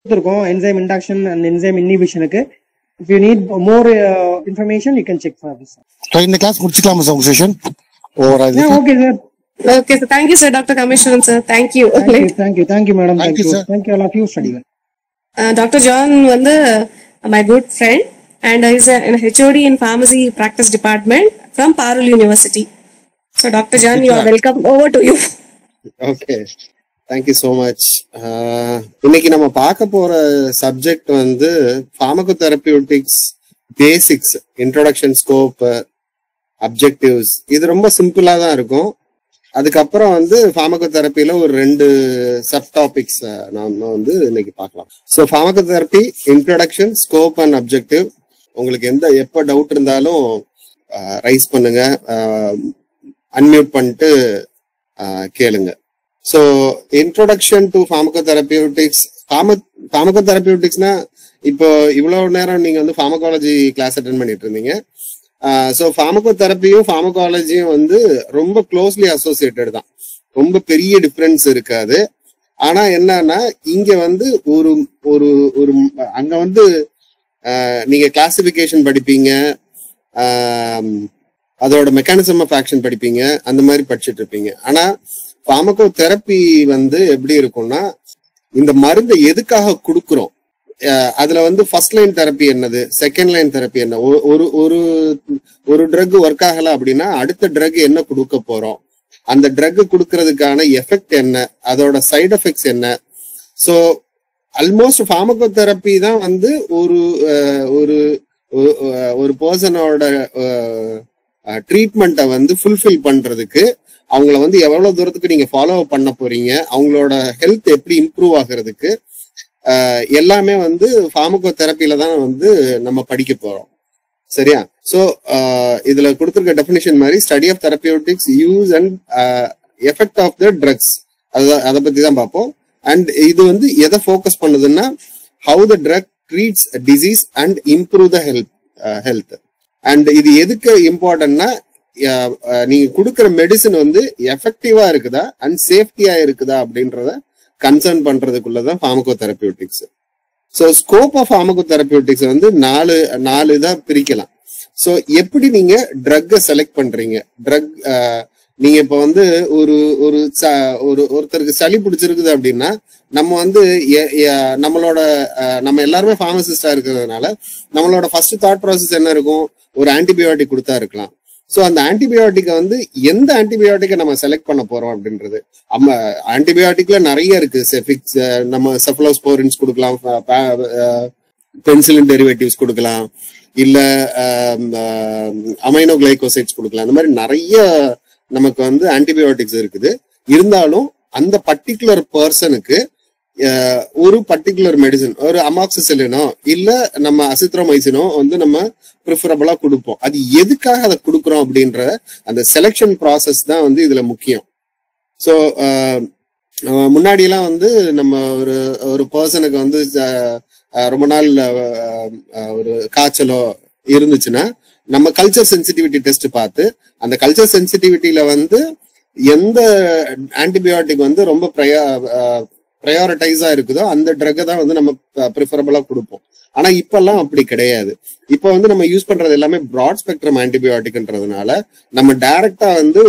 enzyme induction and enzyme inhibition. If you need more information, you can check for this. So in the class, session. Yeah, okay, sir. Okay, so thank you, sir, Dr. Commissioner, sir. Thank you. Thank you, madam. Thank you, sir. Thank you all of you, study well. Dr. John my good friend, and he's an HOD in Pharmacy Practice Department from Parul University. So, Dr. John, you are welcome. Over to you. Okay. Thank you so much. இன்னைக்கு நம்ம பார்க்க போற subject வந்து ஃபார்மகோதெரபியூட்டிக்ஸ் basics, introduction, scope, objectives. இது ரொம்ப சிம்பிளா தான் இருக்கும். அதுக்கப்புறம் வந்து ஃபார்மகோதெரபில ஒரு 2 சப் டாபிக்ஸ் நாம வந்து இன்னைக்கு பார்க்கலாம். So pharmacotherapy, introduction, scope and objective. உங்களுக்கு எப்ப டவுட் இருந்தாலும் ரைஸ் பண்ணுங்க, அன்மியூட் பண்ணிட்டு கேளுங்க. So introduction to pharmacotherapeutics. ஃபார்மகோதெரபியூட்டிக்ஸ்னா இப்போ இவ்வளவு நேரம் நீங்க வந்து ஃபார்மகாலஜி கிளாஸ் அட்டென்ட் பண்ணிட்டு இருந்தீங்க. ஸோ ஃபார்மகோதெரபியும் ஃபார்மகாலஜியும் வந்து ரொம்ப க்ளோஸ்லி அசோசியேட்டட் தான். ரொம்ப பெரிய டிஃபரன்ஸ் இருக்காது. ஆனா என்னன்னா இங்க வந்து ஒரு ஒரு ஒரு அங்க வந்து நீங்க கிளாசிபிகேஷன் படிப்பீங்க, அதோட மெக்கானிசம் ஆஃப் ஆக்ஷன் படிப்பீங்க, அந்த மாதிரி படிச்சுட்டு இருப்பீங்க. ஆனா ஃபார்மகோதெரபி வந்து எப்படி இருக்கும்னா, இந்த மருந்தை எதுக்காக கொடுக்குறோம், அதுல வந்து ஃபர்ஸ்ட் லைன் தெரப்பி என்னது, செகண்ட் லைன் தெரப்பி என்ன, ஒரு ட்ரக் ஒர்க் ஆகல அப்படின்னா அடுத்த ட்ரக் என்ன கொடுக்க போறோம், அந்த ட்ரக் கொடுக்கறதுக்கான எஃபெக்ட் என்ன, அதோட சைடு எஃபெக்ட்ஸ் என்ன. ஸோ ஆல்மோஸ்ட் ஃபார்மகோதெரப்பி தான் வந்து ஒரு பர்சனோட ட்ரீட்மெண்ட்டை வந்து ஃபுல்ஃபில் பண்றதுக்கு, அவங்கள வந்து எவ்வளவு தூரத்துக்கு நீங்க ஃபாலோ பண்ண போறீங்க, அவங்களோட ஹெல்த் எப்படி இம்ப்ரூவ் ஆகுறதுக்கு எல்லாமே வந்து ஃபார்மகோதெரபில தான் வந்து நம்ம படிக்க போறோம். சரியா? ஸோ இதுல கொடுத்துருக்க டெஃபினிஷன் மாதிரி study of therapeutics use and effect of the drugs, அதை பத்தி தான் பார்ப்போம். அண்ட் இது வந்து எதை ஃபோக்கஸ் பண்ணுதுன்னா, how the drug treats disease and improve the health. And இது எதுக்கு இம்பார்ட்டன்ட்னா, நீங்க கொடுக்குற மெடிசன் வந்து எஃபெக்டிவா இருக்குதா அண்ட் சேஃப்டியா இருக்குதா அப்படின்றத கன்சர்ன் பண்றதுக்குள்ளதான் ஃபார்மகோதெரபியூட்டிக்ஸ். ஸோ ஸ்கோப் ஆஃப் ஃபார்மகோதெரபியூட்டிக்ஸ் வந்து நாலு இதா பிரிக்கலாம். ஸோ எப்படி நீங்க ட்ரக்கை செலக்ட் பண்றீங்க, ட்ரக் நீங்க இப்ப வந்து ஒருத்தருக்கு சளி பிடிச்சிருக்குது அப்படின்னா, நம்ம வந்து நம்ம எல்லாருமே ஃபார்மசிஸ்டா இருக்கிறதுனால நம்மளோட ஃபர்ஸ்ட் தாட் ப்ராசஸ் என்ன இருக்கும், ஒரு ஆன்டிபயோட்டிக் கொடுத்தா இருக்கலாம். ஸோ அந்த ஆன்டிபயோட்டிக்கை வந்து எந்த ஆன்டிபயோட்டிக்கை நம்ம செலக்ட் பண்ண போறோம் அப்படின்றது. ஆன்டிபயோட்டிக்ல நிறைய இருக்கு. செஃபிக்ஸ், நம்ம செஃபலோஸ்போரின்ஸ் கொடுக்கலாம், பென்சிலின் டெரிவேட்டிவ்ஸ் கொடுக்கலாம், இல்ல அமைனோகிளைகோசைட்ஸ் கொடுக்கலாம். அந்த மாதிரி நிறைய நமக்கு வந்து ஆன்டிபயோட்டிக்ஸ் இருக்குது. இருந்தாலும் அந்த பர்டிகுலர் பர்சனுக்கு ஒரு பர்டிகுலர் மெடிசன், ஒரு அமாக்சிசிலினோ இல்ல நம்ம அசித்ரோமைசினோ வந்து நம்ம ப்ரிஃபரபிளா கொடுப்போம். அது எதுக்காக அதை கொடுக்குறோம் அப்படின்ற அந்த செலெக்ஷன் ப்ராசஸ் தான் வந்து இதுல முக்கியம். ஸோ முன்னாடி எல்லாம் வந்து நம்ம ஒரு பர்சனுக்கு வந்து ரொம்ப நாள் ஒரு காய்ச்சலோ இருந்துச்சுன்னா நம்ம கல்ச்சர் சென்சிட்டிவிட்டி டெஸ்ட் பார்த்து, அந்த கல்ச்சர் சென்சிட்டிவிட்டியில வந்து எந்த ஆன்டிபயோட்டிக் வந்து ரொம்ப ப்ரையாரிட்டைஸா இருக்குதோ அந்த ட்ரக்கை தான் வந்து நம்ம ப்ரிஃபரபிளா கொடுப்போம். ஆனா இப்பெல்லாம் அப்படி கிடையாது. இப்ப வந்து நம்ம யூஸ் பண்றது எல்லாமே ப்ராட் ஸ்பெக்ட்ரம் ஆன்டிபயோட்டிக்ன்றதுனால நம்ம டைரக்டா வந்து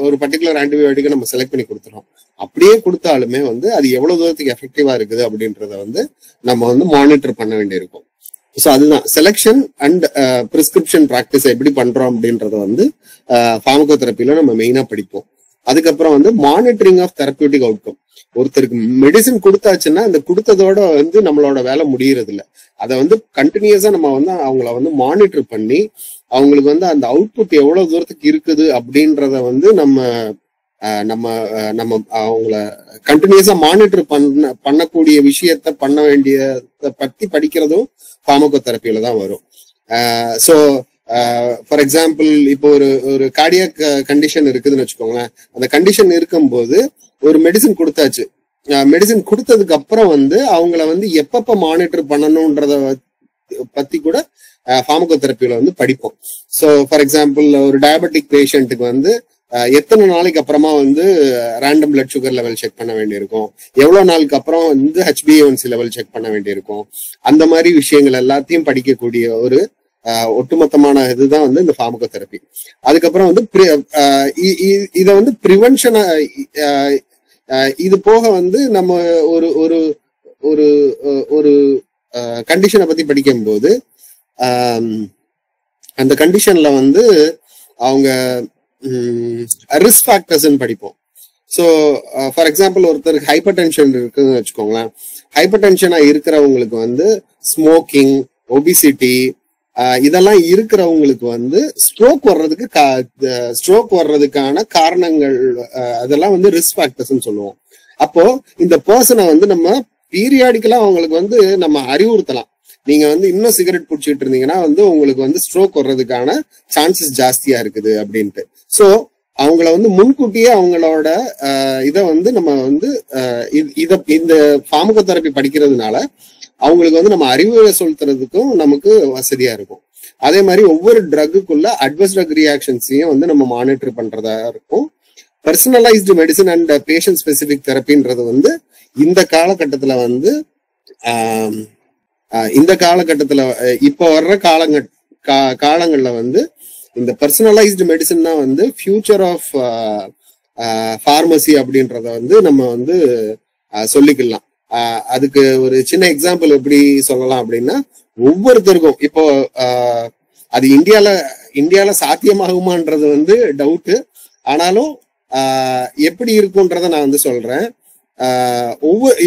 ஒரு பர்டிகுலர் ஆன்டிபயோட்டிக்கை நம்ம செலக்ட் பண்ணி கொடுத்துறோம். அப்படியே கொடுத்தாலுமே வந்து அது எவ்வளவு தூரத்துக்கு எஃபெக்டிவா இருக்குது அப்படின்றத வந்து நம்ம வந்து மானிட்டர் பண்ண வேண்டியிருக்கும். ஸோ அதுதான் செலெக்ஷன் அண்ட் பிரிஸ்கிரிப்ஷன் ப்ராக்டிஸ் எப்படி பண்றோம் அப்படின்றத வந்து ஃபார்மகோதெரபில நம்ம மெயினா படிப்போம். அதுக்கப்புறம் வந்து மானிட்டரிங் ஆஃப் தெரபியூட்டிக் அவுட்கம். ஒருத்தருக்கு மெடிசன் கொடுத்தாச்சுன்னா அந்த கொடுத்ததோட வந்து நம்மளோட வேலை முடியறது இல்லை. அதை வந்து கண்டினியூஸா நம்ம வந்து அவங்கள வந்து மானிட்டர் பண்ணி அவங்களுக்கு வந்து அந்த அவுட்புட் எவ்வளவு தூரத்துக்கு இருக்குது அப்படின்றத வந்து நம்ம அவங்கள கண்டினியூஸா மானிட்டர் பண்ணக்கூடிய விஷயத்த பண்ண வேண்டியதை பத்தி படிக்கிறதும் ஃபார்மகோதெரபில தான் வரும். ஸோ ஃபார் எக்ஸாம்பிள், இப்போ ஒரு கார்டியாக் கண்டிஷன் இருக்குதுன்னு வச்சுக்கோங்களேன். அந்த கண்டிஷன் இருக்கும்போது ஒரு மெடிசன் கொடுத்தாச்சு. மெடிசன் கொடுத்ததுக்கு அப்புறம் வந்து அவங்கள வந்து எப்பப்ப மானிட்டர் பண்ணணும்ன்றத பத்தி கூட ஃபார்மகோதெரபில வந்து படிப்போம். ஸோ ஃபார் எக்ஸாம்பிள், ஒரு டயபெட்டிக் பேஷண்ட்டுக்கு வந்து எத்தனை நாளைக்கு அப்புறமா வந்து random blood sugar level check பண்ண வேண்டியிருக்கும், எவ்வளவு நாளுக்கு அப்புறம் வந்து HbA1c லெவல் செக் பண்ண வேண்டியிருக்கும், அந்த மாதிரி விஷயங்கள் எல்லாத்தையும் படிக்கக்கூடிய ஒரு ஒட்டுமொத்தமான இதுதான் வந்து இந்த ஃபார்மகோதெரபி. அதுக்கப்புறம் வந்து இத வந்து ப்ரிவென்ஷன், இது போக வந்து நம்ம ஒரு ஒரு ஒரு ஒரு கண்டிஷனை பத்தி படிக்கும்போது அந்த கண்டிஷன்ல வந்து அவங்க ரிஸ்க் ஃபேக்டர்ஸ் படிப்போம். ஸோ ஃபார் எக்ஸாம்பிள் ஒருத்தருக்கு ஹைப்பர் டென்ஷன் இருக்குன்னு வச்சுக்கோங்களேன். ஹைப்பர் டென்ஷனா இருக்கிறவங்களுக்கு வந்து ஸ்மோக்கிங், ஒபிசிட்டி இதெல்லாம் இருக்கிறவங்களுக்கு வந்து ஸ்ட்ரோக் வர்றதுக்கான காரணங்கள் அதெல்லாம் வந்து ரிஸ்க் ஃபேக்டர்ஸ் சொல்லுவோம். அப்போ இந்த பர்சனை வந்து நம்ம பீரியாடிக்கலா அவங்களுக்கு வந்து நம்ம அறிவுறுத்தலாம். நீங்க வந்து இன்னும் சிகரெட் பிடிச்சிட்டு இருந்தீங்கன்னா வந்து உங்களுக்கு வந்து ஸ்ட்ரோக் வர்றதுக்கான சான்சஸ் ஜாஸ்தியா இருக்குது அப்படின்ட்டு. ஸோ அவங்கள வந்து முன்கூட்டியே அவங்களோட இதை வந்து நம்ம வந்து இந்த ஃபார்மகோதெரபி படிக்கிறதுனால அவங்களுக்கு வந்து நம்ம அறிவுரை செலுத்துறதுக்கும் நமக்கு வசதியா இருக்கும். அதே மாதிரி ஒவ்வொரு ட்ரக்குக்குள்ள அட்வர்ஸ் ட்ரக் ரியாக்ஷன்ஸையும் வந்து நம்ம மானிட்டர் பண்றதா இருக்கும். Personalised medicine and patient specific தெரப்பின்றது வந்து இந்த காலகட்டத்துல வந்து இப்போ வர்ற காலங்கள்ல வந்து இந்த பர்சனலைஸ்டு மெடிசன் தான் வந்து ஃபியூச்சர் ஆஃப் ஃபார்மசி அப்படின்றத வந்து நம்ம வந்து சொல்லிக்கலாம். அதுக்கு ஒரு சின்ன எக்ஸாம்பிள் எப்படி சொல்லலாம் அப்படின்னா, ஒவ்வொருத்தருக்கும் இப்போ அது இந்தியால சாத்தியமாகுமான்றது வந்து டவுட்டு. ஆனாலும் எப்படி இருக்குன்றத நான் வந்து சொல்றேன்.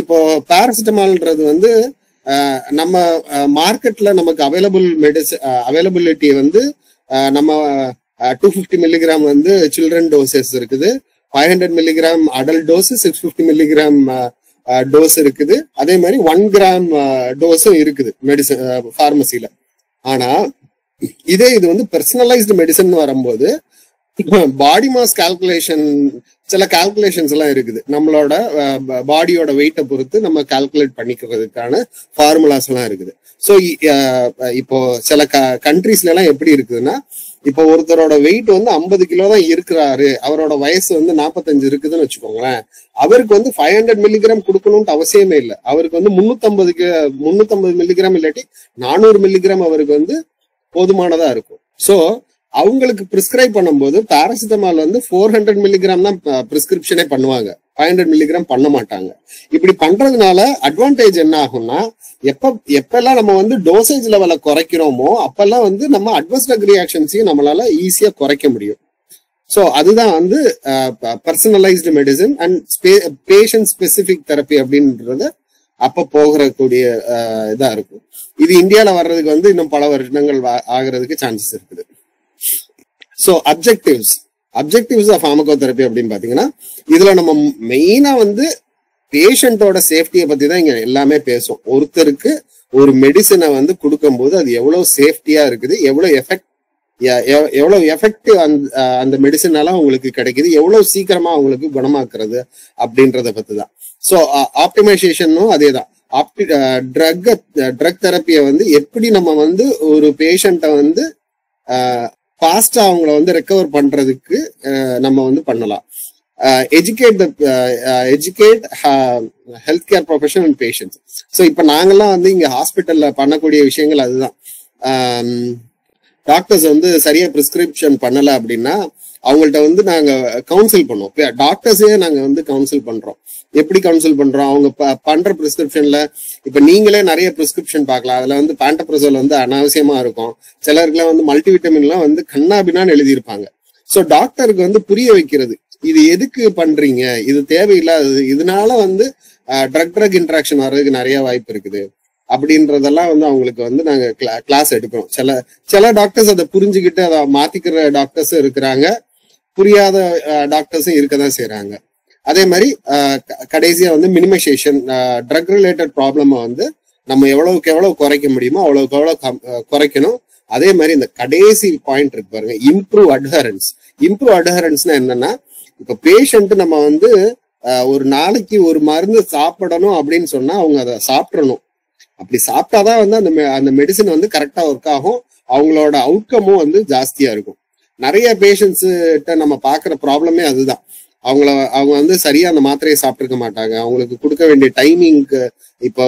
இப்போ பாராசிட்டமால்ன்றது வந்து நம்ம மார்க்கெட்ல நமக்கு அவைலபிலிட்டி வந்து நம்ம 250 மில்லிகிராம் வந்து சில்ட்ரன் டோசஸ் இருக்குது, 500 milligram adult dose, 650 milligram dose இருக்குது, அதே மாதிரி 1 கிராம் டோஸும் இருக்குது மெடிசன் ஃபார்மசில. ஆனா இது வந்து பர்சனலைஸ்டு மெடிசன் வரும்போது பாடி மாஸ் கால்குலேஷன், சில கால்குலேஷன்ஸ் எல்லாம் இருக்குது. நம்மளோட பாடியோட வெயிட்டை பொறுத்து நம்ம கால்குலேட் பண்ணிக்கிறதுக்கான ஃபார்முலாஸ் எல்லாம் இருக்குது. ஸோ இப்போ சில கண்ட்ரீஸ்ல எல்லாம் எப்படி இருக்குதுன்னா, இப்போ ஒருத்தரோட வெயிட் வந்து 50 கிலோ தான் இருக்கிறாரு, அவரோட வயசு வந்து 45 இருக்குதுன்னு வச்சுக்கோங்களேன். அவருக்கு வந்து 500 மில்லிகிராம் கொடுக்கணும்னு அவசியமே இல்லை. அவருக்கு வந்து 350 மில்லிகிராம் இல்லாட்டி 400 மில்லிகிராம் அவருக்கு வந்து போதுமானதா இருக்கும். ஸோ அவங்களுக்கு பிரிஸ்கிரைப் பண்ணும்போது பாராசிட்டமால் வந்து 400 மில்லிகிராம் தான் பிரிஸ்கிரிப்ஷனே பண்ணுவாங்க, 500 மில்லிகிராம் பண்ண மாட்டாங்க. இப்படி பண்றதுனால அட்வான்டேஜ் என்ன ஆகும்னா, எப்பெல்லாம் நம்ம வந்து டோசேஜ் லெவலை குறைக்கிறோமோ அப்பெல்லாம் வந்து நம்ம அட்வர்ஸ் ட்ரக் ரியாக்ஷன்ஸையும் நம்மளால ஈஸியா குறைக்க முடியும். ஸோ அதுதான் வந்து personalised medicine and patient specific therapy அப்படின்றது அப்ப போகக்கூடிய இதா இருக்கும். இது இந்தியால வர்றதுக்கு வந்து இன்னும் பல வருடங்கள் ஆகிறதுக்கு சான்சஸ் இருக்குது. ஸோ அப்ஜெக்டிவ்ஸ் ஆஃப் ஃபார்மகோதெரபி அப்படின்னு பாத்தீங்கன்னா, இதுல நம்ம மெயினா வந்து பேஷண்டோட சேஃப்டியை பத்தி தான் இங்க எல்லாமே பேசும். ஒருத்தருக்கு ஒரு மெடிசனை வந்து கொடுக்கும்போது அது எவ்வளவு சேஃப்டியா இருக்குது, எவ்வளவு எஃபெக்டிவ் அந்த மெடிசனால அவங்களுக்கு கிடைக்குது, எவ்வளவு சீக்கிரமா அவங்களுக்கு குணமாக்குறது அப்படின்றத பத்தி தான். ஸோ ஆப்டிமைசேஷனும் அதே தான். ட்ரக் தெரப்பியை வந்து எப்படி நம்ம வந்து ஒரு பேஷண்ட்டை வந்து ஃபாஸ்டா அவங்கள வந்து ரெக்கவர் பண்றதுக்கு நம்ம வந்து பண்ணலாம். Educate health care professional and patients. So இப்போ நாங்கெல்லாம் வந்து இங்க ஹாஸ்பிட்டல்ல பண்ணக்கூடிய விஷயங்கள் அதுதான். டாக்டர்ஸ் வந்து சரியா பிரிஸ்கிரிப்ஷன் பண்ணல அப்படின்னா அவங்கள்ட்ட வந்து நாங்க கவுன்சில் பண்ணுவோம். டாக்டர்ஸே நாங்க வந்து கவுன்சில் பண்றோம். எப்படி கவுன்சில் பண்றோம்? அவங்க பண்ற பிரிஸ்கிரிப்ஷன்ல இப்ப நீங்களே நிறைய பிரிஸ்கிரிப்ஷன் பார்க்கலாம். அதுல வந்து பேண்டப்ரசோல் வந்து அனாவசியமா இருக்கும். சிலருக்குலாம் வந்து மல்டிவிட்டமின்லாம் வந்து கண்ணாபின்னான்னு எழுதியிருப்பாங்க. ஸோ டாக்டருக்கு வந்து புரிய வைக்கிறது, இது எதுக்கு பண்றீங்க, இது தேவையில்லாதது, இதனால வந்து ட்ரக் இன்ட்ராக்ஷன் வர்றதுக்கு நிறைய வாய்ப்பு இருக்குது அப்படின்றதெல்லாம் வந்து அவங்களுக்கு வந்து நாங்க கிளாஸ் எடுக்கிறோம். சில டாக்டர்ஸ் அதை புரிஞ்சுக்கிட்டு அதை மாத்திக்கிற டாக்டர்ஸும் இருக்கிறாங்க, புரியாத டாக்டர்ஸும் இருக்கதான் செய்யறாங்க. அதே மாதிரி கடைசியா வந்து மினிமைசேஷன், ட்ரக் ரிலேட்டட் ப்ராப்ளமை வந்து நம்ம எவ்வளவுக்கு எவ்வளவு குறைக்க முடியுமோ அவ்வளவுக்கு எவ்வளவு குறைக்கணும். அதே மாதிரி இந்த கடைசி பாயிண்ட் இருக்கு பாருங்க, இம்ப்ரூவ் அட்ஹரன்ஸ்னா என்னன்னா, இப்ப பேஷண்ட் நம்ம வந்து ஒரு நாளைக்கு ஒரு மருந்து சாப்பிடணும் அப்படின்னு சொன்னா அவங்க அதை சாப்பிடணும். அப்படி சாப்பிட்டாதான் வந்து அந்த மெடிசன் வந்து கரெக்டா ஒர்க் ஆகும், அவங்களோட அவுட்கமும் வந்து ஜாஸ்தியா இருக்கும். நிறைய பேஷண்ட்ஸ்கிட்ட நம்ம பாக்குற ப்ராப்ளமே அதுதான். அவங்க வந்து சரியா அந்த மாத்திரையை சாப்பிட்டுருக்க மாட்டாங்க. அவங்களுக்கு கொடுக்க வேண்டிய டைமிங்க்கு இப்போ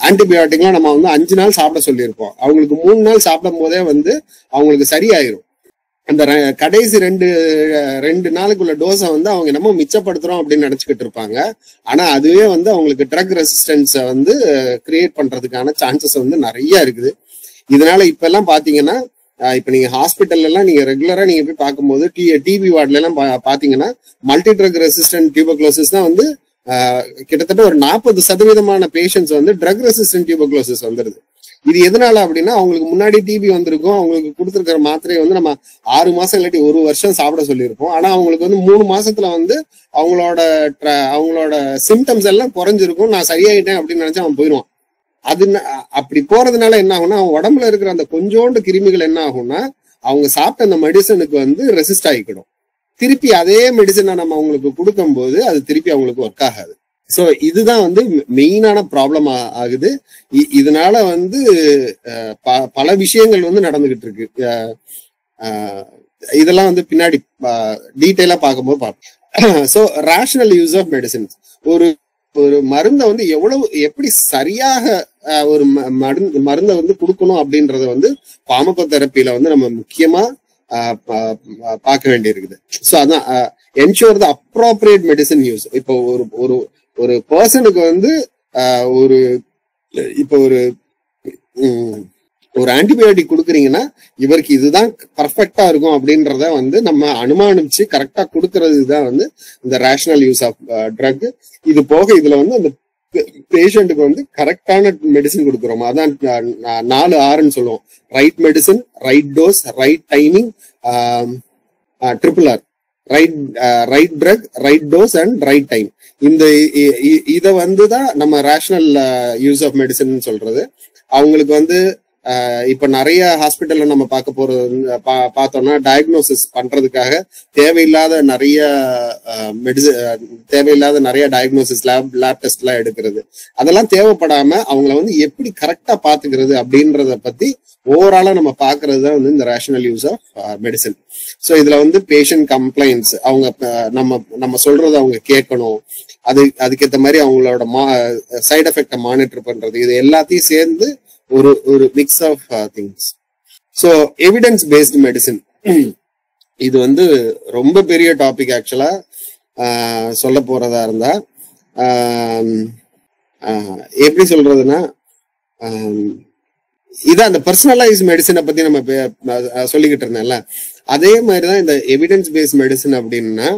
ஆன்டிபயோட்டிக்லாம் நம்ம வந்து 5 நாள் சாப்பிட சொல்லியிருப்போம். அவங்களுக்கு 3 நாள் சாப்பிடும் போதே வந்து அவங்களுக்கு சரியாயிரும். அந்த கடைசி 2 நாளுக்குள்ள டோஸை வந்து அவங்க என்னமோ மிச்சப்படுத்துறோம் அப்படின்னு நினைச்சுக்கிட்டு இருப்பாங்க. ஆனா அதுவே வந்து அவங்களுக்கு ட்ரக் ரெசிஸ்டன்ஸை வந்து கிரியேட் பண்றதுக்கான சான்சஸ் வந்து நிறைய இருக்குது. இதனால இப்ப எல்லாம் பாத்தீங்கன்னா இப்ப நீங்க ஹாஸ்பிட்டல் எல்லாம் நீங்க ரெகுலரா நீங்க போய் பார்க்கும்போது டிபி வார்டுல எல்லாம் பாத்தீங்கன்னா மல்டி ட்ரக் ரெசிஸ்டன்ட் டியூபர்குலோசிஸ் தான் வந்து கிட்டத்தட்ட ஒரு 40% பேஷண்ட்ஸ் வந்து ட்ரக் ரெசிஸ்டன்ட் டியூபர்குலோசிஸ் வந்துருது. இது எதனால அப்படின்னா அவங்களுக்கு முன்னாடி டிபி வந்திருக்கும். அவங்களுக்கு கொடுத்துருக்கிற மாத்திரையை வந்து நம்ம 6 மாசம் இல்லாட்டி 1 வருஷம் சாப்பிட சொல்லியிருப்போம். ஆனா அவங்களுக்கு வந்து 3 மாசத்துல வந்து அவங்களோட சிம்டம்ஸ் எல்லாம் குறைஞ்சிருக்கும். நான் சரியாயிட்டேன் அப்படின்னு நினைச்சு அவன் போயிடுவான். அப்படி போறதுனால என்ன ஆகும்னா அவன் உடம்புல இருக்கிற அந்த கொஞ்சோண்டு கிருமிகள் என்ன ஆகும்னா அவங்க சாப்பிட்ட அந்த மெடிசனுக்கு வந்து ரெசிஸ்ட் ஆகிக்கிடும். திருப்பி அதே மெடிசனை நம்ம அவங்களுக்கு கொடுக்கும் போது அது திருப்பி அவங்களுக்கு ஒர்க் ஆகாது. ஸோ இதுதான் வந்து மெயினான ப்ராப்ளம் ஆகுது. இதனால வந்து பல விஷயங்கள் வந்து நடந்துகிட்டு இருக்கு. இதெல்லாம் வந்து பின்னாடி டீட்டெயிலா பார்க்கும்போது பார்ப்போம். So rational use of medicines, ஒரு மருந்தை வந்து எப்படி சரியாக ஒரு மருந்தை வந்து கொடுக்கணும் அப்படின்றத வந்து பார்மகோதெரபில வந்து நம்ம முக்கியமா பார்க்க வேண்டி இருக்குது. ஸோ அதான் என்ஷூர் த அப்ராப்ரியேட் மெடிசன் யூஸ். இப்போ ஒரு பர்சனுக்கு வந்து ஒரு ஆன்டிபயோட்டிக் கொடுக்குறீங்கன்னா இவருக்கு இதுதான் பர்ஃபெக்டா இருக்கும் அப்படின்றத வந்து நம்ம அனுமானிச்சு கரெக்டா கொடுக்கறது தான் வந்து இந்த ரேஷனல் யூஸ் ஆஃப் ட்ரக். இது போக இதுல வந்து அந்த பேஷண்ட்டுக்கு வந்து கரெக்டான மெடிசன் கொடுக்குறோம். அதான் 4 Rன்னு சொல்லுவோம். Right medicine, right dose, right timing, RRR. Right drug, right dose and right time. இத வந்துதான் நம்ம ரேஷனல் யூஸ் ஆஃப் மெடிசன் சொல்றது. அவங்களுக்கு வந்து இப்ப நிறைய ஹாஸ்பிட்டல்ல நம்ம பார்த்தோம்னா டயக்னோசிஸ் பண்றதுக்காக தேவையில்லாத நிறைய டயக்னோசிஸ் லேப் டெஸ்ட் எல்லாம் எடுக்கிறது. அதெல்லாம் தேவைப்படாம அவங்கள வந்து எப்படி கரெக்டா பாத்துக்கிறது அப்படின்றத பத்தி ஓவராலா நம்ம பாக்குறது தான் வந்து இந்த rational use of medicine. So இதுல வந்து பேஷண்ட் கம்ப்ளைண்ட்ஸ், அவங்க நம்ம சொல்றதை அவங்க கேட்கணும், அதுக்கேற்ற மாதிரி அவங்களோட சைட் எஃபெக்டை மானிட்டர் பண்றது, இது எல்லாத்தையும் சேர்ந்து ஒரு mix of things. So evidence based medicine இது வந்து ரொம்ப பெரிய டாபிக். ஆக்சுவலா சொல்ல போறதா இருந்தா எப்படி சொல்றதுன்னா இதான் அந்த பர்சனலைஸ் மெடிசனை பத்தி நம்ம சொல்லிக்கிட்டு இருந்தேன்ல, அதே மாதிரிதான் இந்த எவிடன்ஸ் பேஸ்ட் மெடிசன். அப்படின்னா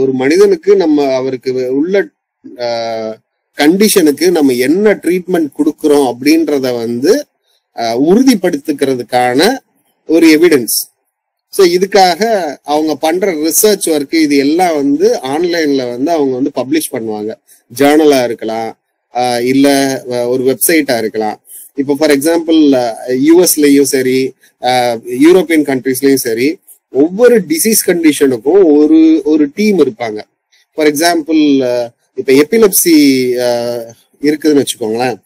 ஒரு மனிதனுக்கு நம்ம அவருக்கு உள்ள கண்டிஷனுக்கு நம்ம என்ன ட்ரீட்மெண்ட் கொடுக்குறோம் அப்படின்றத வந்து உறுதிப்படுத்திக்கிறதுக்கான ஒரு எவிடன்ஸ். ஸோ இதுக்காக அவங்க பண்ற ரிசர்ச் ஒர்க் இது எல்லாம் வந்து ஆன்லைன்ல வந்து அவங்க வந்து பப்ளிஷ் பண்ணுவாங்க. ஜேர்னலா இருக்கலாம், இல்ல ஒரு வெப்சைட்டா இருக்கலாம். இப்போ ஃபார் எக்ஸாம்பிள் யூஎஸ்லயும் சரி, யூரோப்பியன் கண்ட்ரீஸ்லயும் சரி, ஒவ்வொரு டிசீஸ் கண்டிஷனுக்கும் ஒரு டீம் இருப்பாங்க. ஃபார் எக்ஸாம்பிள் இப்ப எபிலெப்சி இருக்குதுன்னு வச்சுக்கோங்களேன்.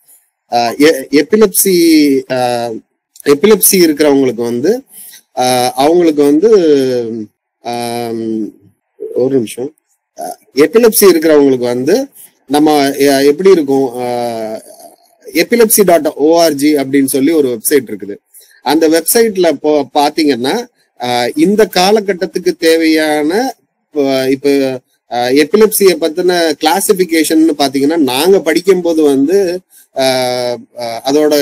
எபிலெப்சி இருக்கிறவங்களுக்கு வந்து அவங்களுக்கு வந்து ஒரு நிமிஷம், எபிலெப்சி இருக்கிறவங்களுக்கு வந்து நம்ம எப்படி இருக்கும், epilepsy.org அப்படின்னு சொல்லி ஒரு வெப்சைட் இருக்குது. அந்த வெப்சைட்ல பாத்தீங்கன்னா இந்த காலகட்டத்துக்கு தேவையான இப்ப எபிலெப்சியை பத்தின கிளாசிபிகேஷன் பாத்தீங்கன்னா நாங்க படிக்கும் போது வந்து அதோட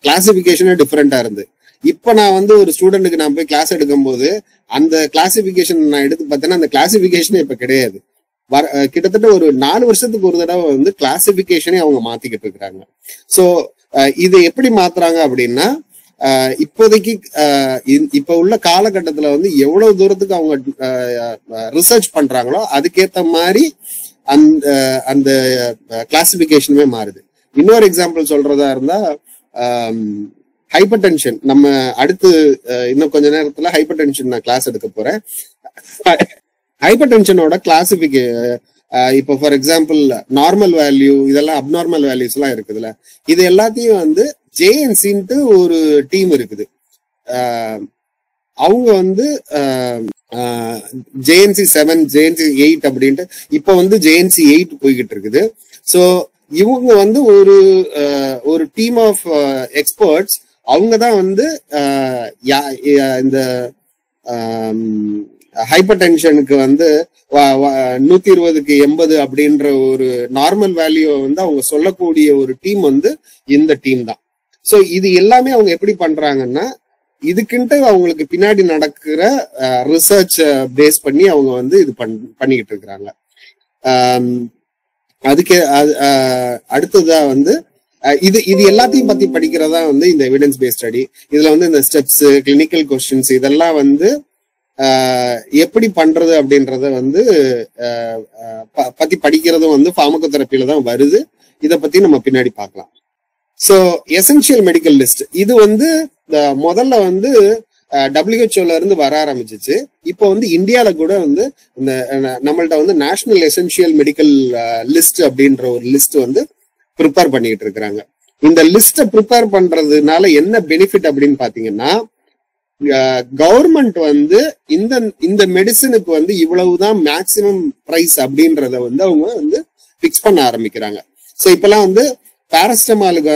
கிளாசிபிகேஷனே டிஃப்ரெண்டா இருந்து. இப்ப நான் வந்து ஒரு ஸ்டூடெண்ட்டுக்கு நான் போய் கிளாஸ் எடுக்கும் போது அந்த கிளாசிபிகேஷன் நான் எடுத்து பார்த்தேன்னா அந்த கிளாசிபிகேஷனே இப்ப கிடையாது. கிட்டத்தட்ட ஒரு 4 வருஷத்துக்கு ஒரு தடவை வந்து கிளாசிபிகேஷனே அவங்க மாத்திக்கிட்டு இருக்கிறாங்க. ஸோ இது எப்படி மாத்துறாங்க அப்படின்னா இப்போதைக்கு இப்ப உள்ள காலகட்டத்துல வந்து எவ்வளவு தூரத்துக்கு அவங்க ரிசர்ச் பண்றாங்களோ அதுக்கேத்த மாதிரி அந்த கிளாசிபிகேஷனுமே மாறுது. இன்னொரு எக்ஸாம்பிள் சொல்றதா இருந்தா ஹைப்பர் டென்ஷன். நம்ம அடுத்து இன்னும் கொஞ்ச நேரத்துல ஹைப்பர் டென்ஷன் நான் கிளாஸ் எடுக்க போறேன். ஹைப்பர் டென்ஷனோட இப்போ ஃபார் எக்ஸாம்பிள் நார்மல் வேல்யூ, இதெல்லாம் அப்நார்மல் வேல்யூஸ் எல்லாம் இருக்குதுல்ல, இது எல்லாத்தையும் வந்து ஜேஎன்சின்ட்டு ஒரு டீம் இருக்குது. அவங்க வந்து ஜேஎன்சி 7, ஜேஎன்சி 8 அப்படின்ட்டு இப்போ வந்து ஜேஎன்சி 8 போய்கிட்டு இருக்குது. ஸோ இவங்க வந்து ஒரு டீம் ஆஃப் எக்ஸ்பர்ட்ஸ். அவங்க தான் வந்து இந்த ஹைப்பர் டென்ஷனுக்கு வந்து 120க்கு 80 அப்படின்ற ஒரு நார்மல் வேல்யூ வந்து அவங்க சொல்லக்கூடிய ஒரு டீம் வந்து இந்த டீம் தான். ஸோ இது எல்லாமே அவங்க எப்படி பண்றாங்கன்னா, இதுக்குன்ட்டு அவங்களுக்கு பின்னாடி நடக்கிற ரிசர்ச் பேஸ் பண்ணி அவங்க வந்து இது பண்ணிக்கிட்டு இருக்கிறாங்க. அதுக்கு அடுத்ததா வந்து இது எல்லாத்தையும் பத்தி படிக்கிறதா வந்து இந்த எவிடன்ஸ் பேஸ்ட் ஸ்டடி. இதுல வந்து இந்த ஸ்டெப்ஸ், கிளினிக்கல் கொஸ்டின்ஸ் இதெல்லாம் வந்து எப்படி பண்றது அப்படின்றத வந்து பத்தி படிக்கிறதும் வந்து ஃபார்மகோதெரபில தான் வருது. இதை பத்தி நம்ம பின்னாடி பார்க்கலாம். ஸோ எசென்ஷியல் மெடிக்கல் லிஸ்ட் இது வந்து முதல்ல வந்து WHO இருந்து வர ஆரம்பிச்சிச்சு. இப்போ வந்து இந்தியால கூட வந்து இந்த நம்மள்ட்ட வந்து நேஷனல் எசென்ஷியல் மெடிக்கல் லிஸ்ட் அப்படின்ற ஒரு லிஸ்ட் வந்து ப்ரிப்பேர் பண்ணிட்டு இருக்கிறாங்க. இந்த லிஸ்ட ப்ரிப்பேர் பண்றதுனால என்ன பெனிஃபிட் அப்படின்னு பாத்தீங்கன்னா, கவர்மெண்ட் வந்து இந்த மெடிசனுக்கு வந்து இவ்வளவுதான் மேக்சிமம் பிரைஸ் அப்படின்றத வந்து அவங்க வந்து பிக்ஸ் பண்ண ஆரம்பிக்கிறாங்க. ஸோ இப்பெல்லாம் வந்து பாராசிட்டமாலுக்கு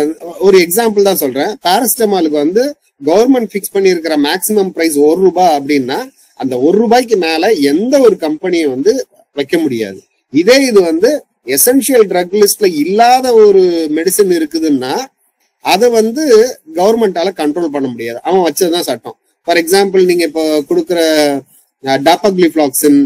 ஒரு எக்ஸாம்பிள் தான் சொல்றேன். பாராசிட்டமாலுக்கு வந்து கவர்மெண்ட் பிக்ஸ் பண்ணி இருக்கிற மேக்சிமம் பிரைஸ் ₹1 அப்படின்னா அந்த ₹1 மேல எந்த ஒரு கம்பெனியும் வந்து வைக்க முடியாது. இதே இது வந்து எசென்ஷியல் ட்ரக் லிஸ்ட்ல இல்லாத ஒரு மெடிசன் இருக்குதுன்னா அதை வந்து கவர்மெண்டால கண்ட்ரோல் பண்ண முடியாது. அவன் வச்சதுதான் சட்டம். ஃபார் எக்ஸாம்பிள், நீங்க இப்போ கொடுக்குற டாபாக்ளிஃப்ளாக்சின்,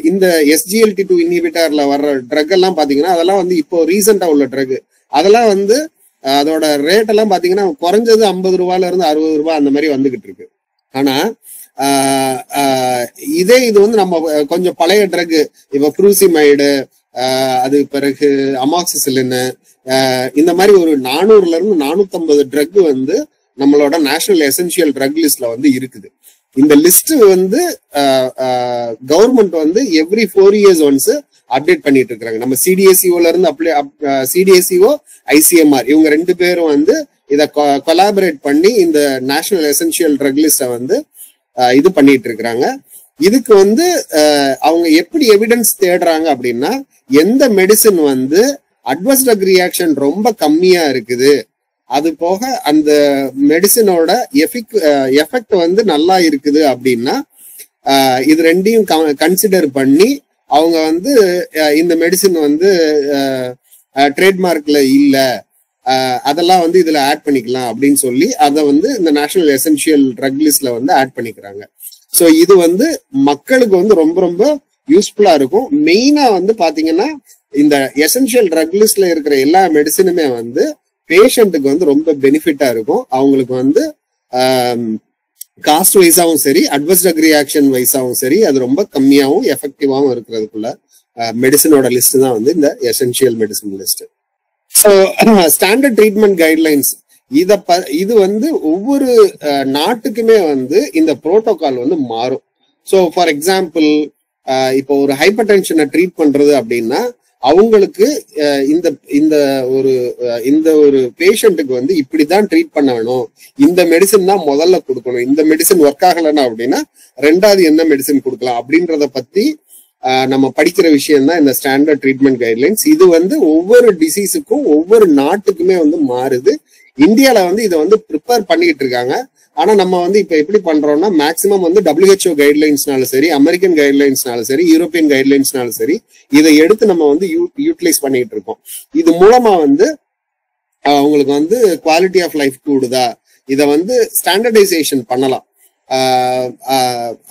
இந்த SGLT2 இன்ஹிபிட்டர்ல வர்ற ட்ரக் எல்லாம் பாத்தீங்கன்னா அதெல்லாம் வந்து இப்போ ரீசெண்டா உள்ள ட்ரக். அதெல்லாம் வந்து அதோட ரேட் எல்லாம் பாத்தீங்கன்னா குறைஞ்சது ₹50 இருந்து ₹60 அந்த மாதிரி வந்துகிட்டு இருக்கு. ஆனா இது வந்து நம்ம கொஞ்சம் பழைய ட்ரக், இப்ப ப்ரூசிமைடு, அது பிறகு அமாக்சிசிலின், இந்த மாதிரி ஒரு 400 இருந்து 450 ட்ரக் வந்து நம்மளோட நேஷனல் எசென்ஷியல் ட்ரக் லிஸ்ட்ல வந்து இருக்குது. இந்த லிஸ்ட் வந்து கவர்மெண்ட் வந்து எவ்ரி 4 years ஒன்ஸ் அப்டேட் பண்ணிட்டு இருக்காங்க. நம்ம CDSCOல இருந்து CDSCO, ICMR இவங்க 2 பேரும் வந்து இதை கொலாபரேட் பண்ணி இந்த நேஷனல் எசென்ஷியல் ட்ரக் லிஸ்ட வந்து இது பண்ணிட்டு இருக்கிறாங்க. இதுக்கு வந்து அவங்க எப்படி எவிடன்ஸ் தேடுறாங்க அப்படின்னா, எந்த மெடிசின் வந்து அட்வர்ஸ் ட்ரக் ரியாக்ஷன் ரொம்ப கம்மியா இருக்குது, அது போக அந்த மெடிசினோட எஃபெக்ட் வந்து நல்லா இருக்குது அப்படின்னா இது ரெண்டையும் கன்சிடர் பண்ணி அவங்க வந்து இந்த மெடிசின் வந்து ட்ரேட்மார்க்ல இல்ல, அதெல்லாம் வந்து இதுல ஆட் பண்ணிக்கலாம் அப்படின்னு சொல்லி அதை வந்து இந்த நேஷனல் எசென்ஷியல் ட்ரக் லிஸ்ட்ல வந்து ஆட் பண்ணிக்கிறாங்க. ஸோ இது வந்து மக்களுக்கு வந்து ரொம்ப ரொம்ப யூஸ்ஃபுல்லா இருக்கும். மெயினா வந்து பாத்தீங்கன்னா இந்த எசென்ஷியல் ட்ரக் லிஸ்ட்ல இருக்கிற எல்லா மெடிசினுமே வந்து பேஷண்ட்டுக்கு வந்து ரொம்ப பெனிஃபிட்டா இருக்கும். அவங்களுக்கு வந்து காஸ்ட் வைஸாவும் சரி, அட்வர்ஸ் ட்ரக் ரியாக்ஷன் வைஸாவும் சரி, அது ரொம்ப கம்மியாவும் எஃபெக்டிவாவும் இருக்கிறதுக்குள்ள மெடிசனோட லிஸ்ட் தான் வந்து இந்த essential medicine list. So standard treatment guidelines இது வந்து ஒவ்வொரு நாட்டுக்குமே வந்து இந்த புரோட்டோகால் வந்து மாறும். ஸோ ஃபார் எக்ஸாம்பிள், இப்போ ஒரு ஹைப்பர் டென்ஷனை ட்ரீட் பண்றது அப்படின்னா அவங்களுக்கு இந்த ஒரு பேஷண்ட்டுக்கு வந்து இப்படிதான் ட்ரீட் பண்ண வேணும், இந்த மெடிசன் தான் முதல்ல கொடுக்கணும், இந்த மெடிசன் ஒர்க் ஆகலைன்னா அப்படின்னா 2வது என்ன மெடிசன் கொடுக்கலாம் அப்படின்றத பத்தி நம்ம படிக்கிற விஷயம் தான் இந்த ஸ்டாண்டர்ட் ட்ரீட்மெண்ட் கைட்லைன்ஸ். இது வந்து ஒவ்வொரு டிசீஸுக்கும் ஒவ்வொரு நாட்டுக்குமே வந்து மாறுது. இந்தியால வந்து இதை வந்து ப்ரிப்பேர் பண்ணிட்டு இருக்காங்க. ஆனா நம்ம வந்து இப்ப எப்படி பண்றோம்னா, மேக்சிமம் வந்து WHO கைட்லைன்ஸ்னாலும் சரி, அமெரிக்கன் கைட்லைன்ஸ்னாலும் சரி, யூரோப்பியன் கைட்லைன்ஸ்னாலும் சரி, இதை எடுத்து நம்ம வந்து யூட்டிலைஸ் பண்ணிட்டு இருக்கோம். இது மூலமா வந்து அவங்களுக்கு வந்து குவாலிட்டி ஆஃப் லைஃப் கூடுதா, இதை வந்து ஸ்டாண்டர்டைசேஷன் பண்ணலாம்.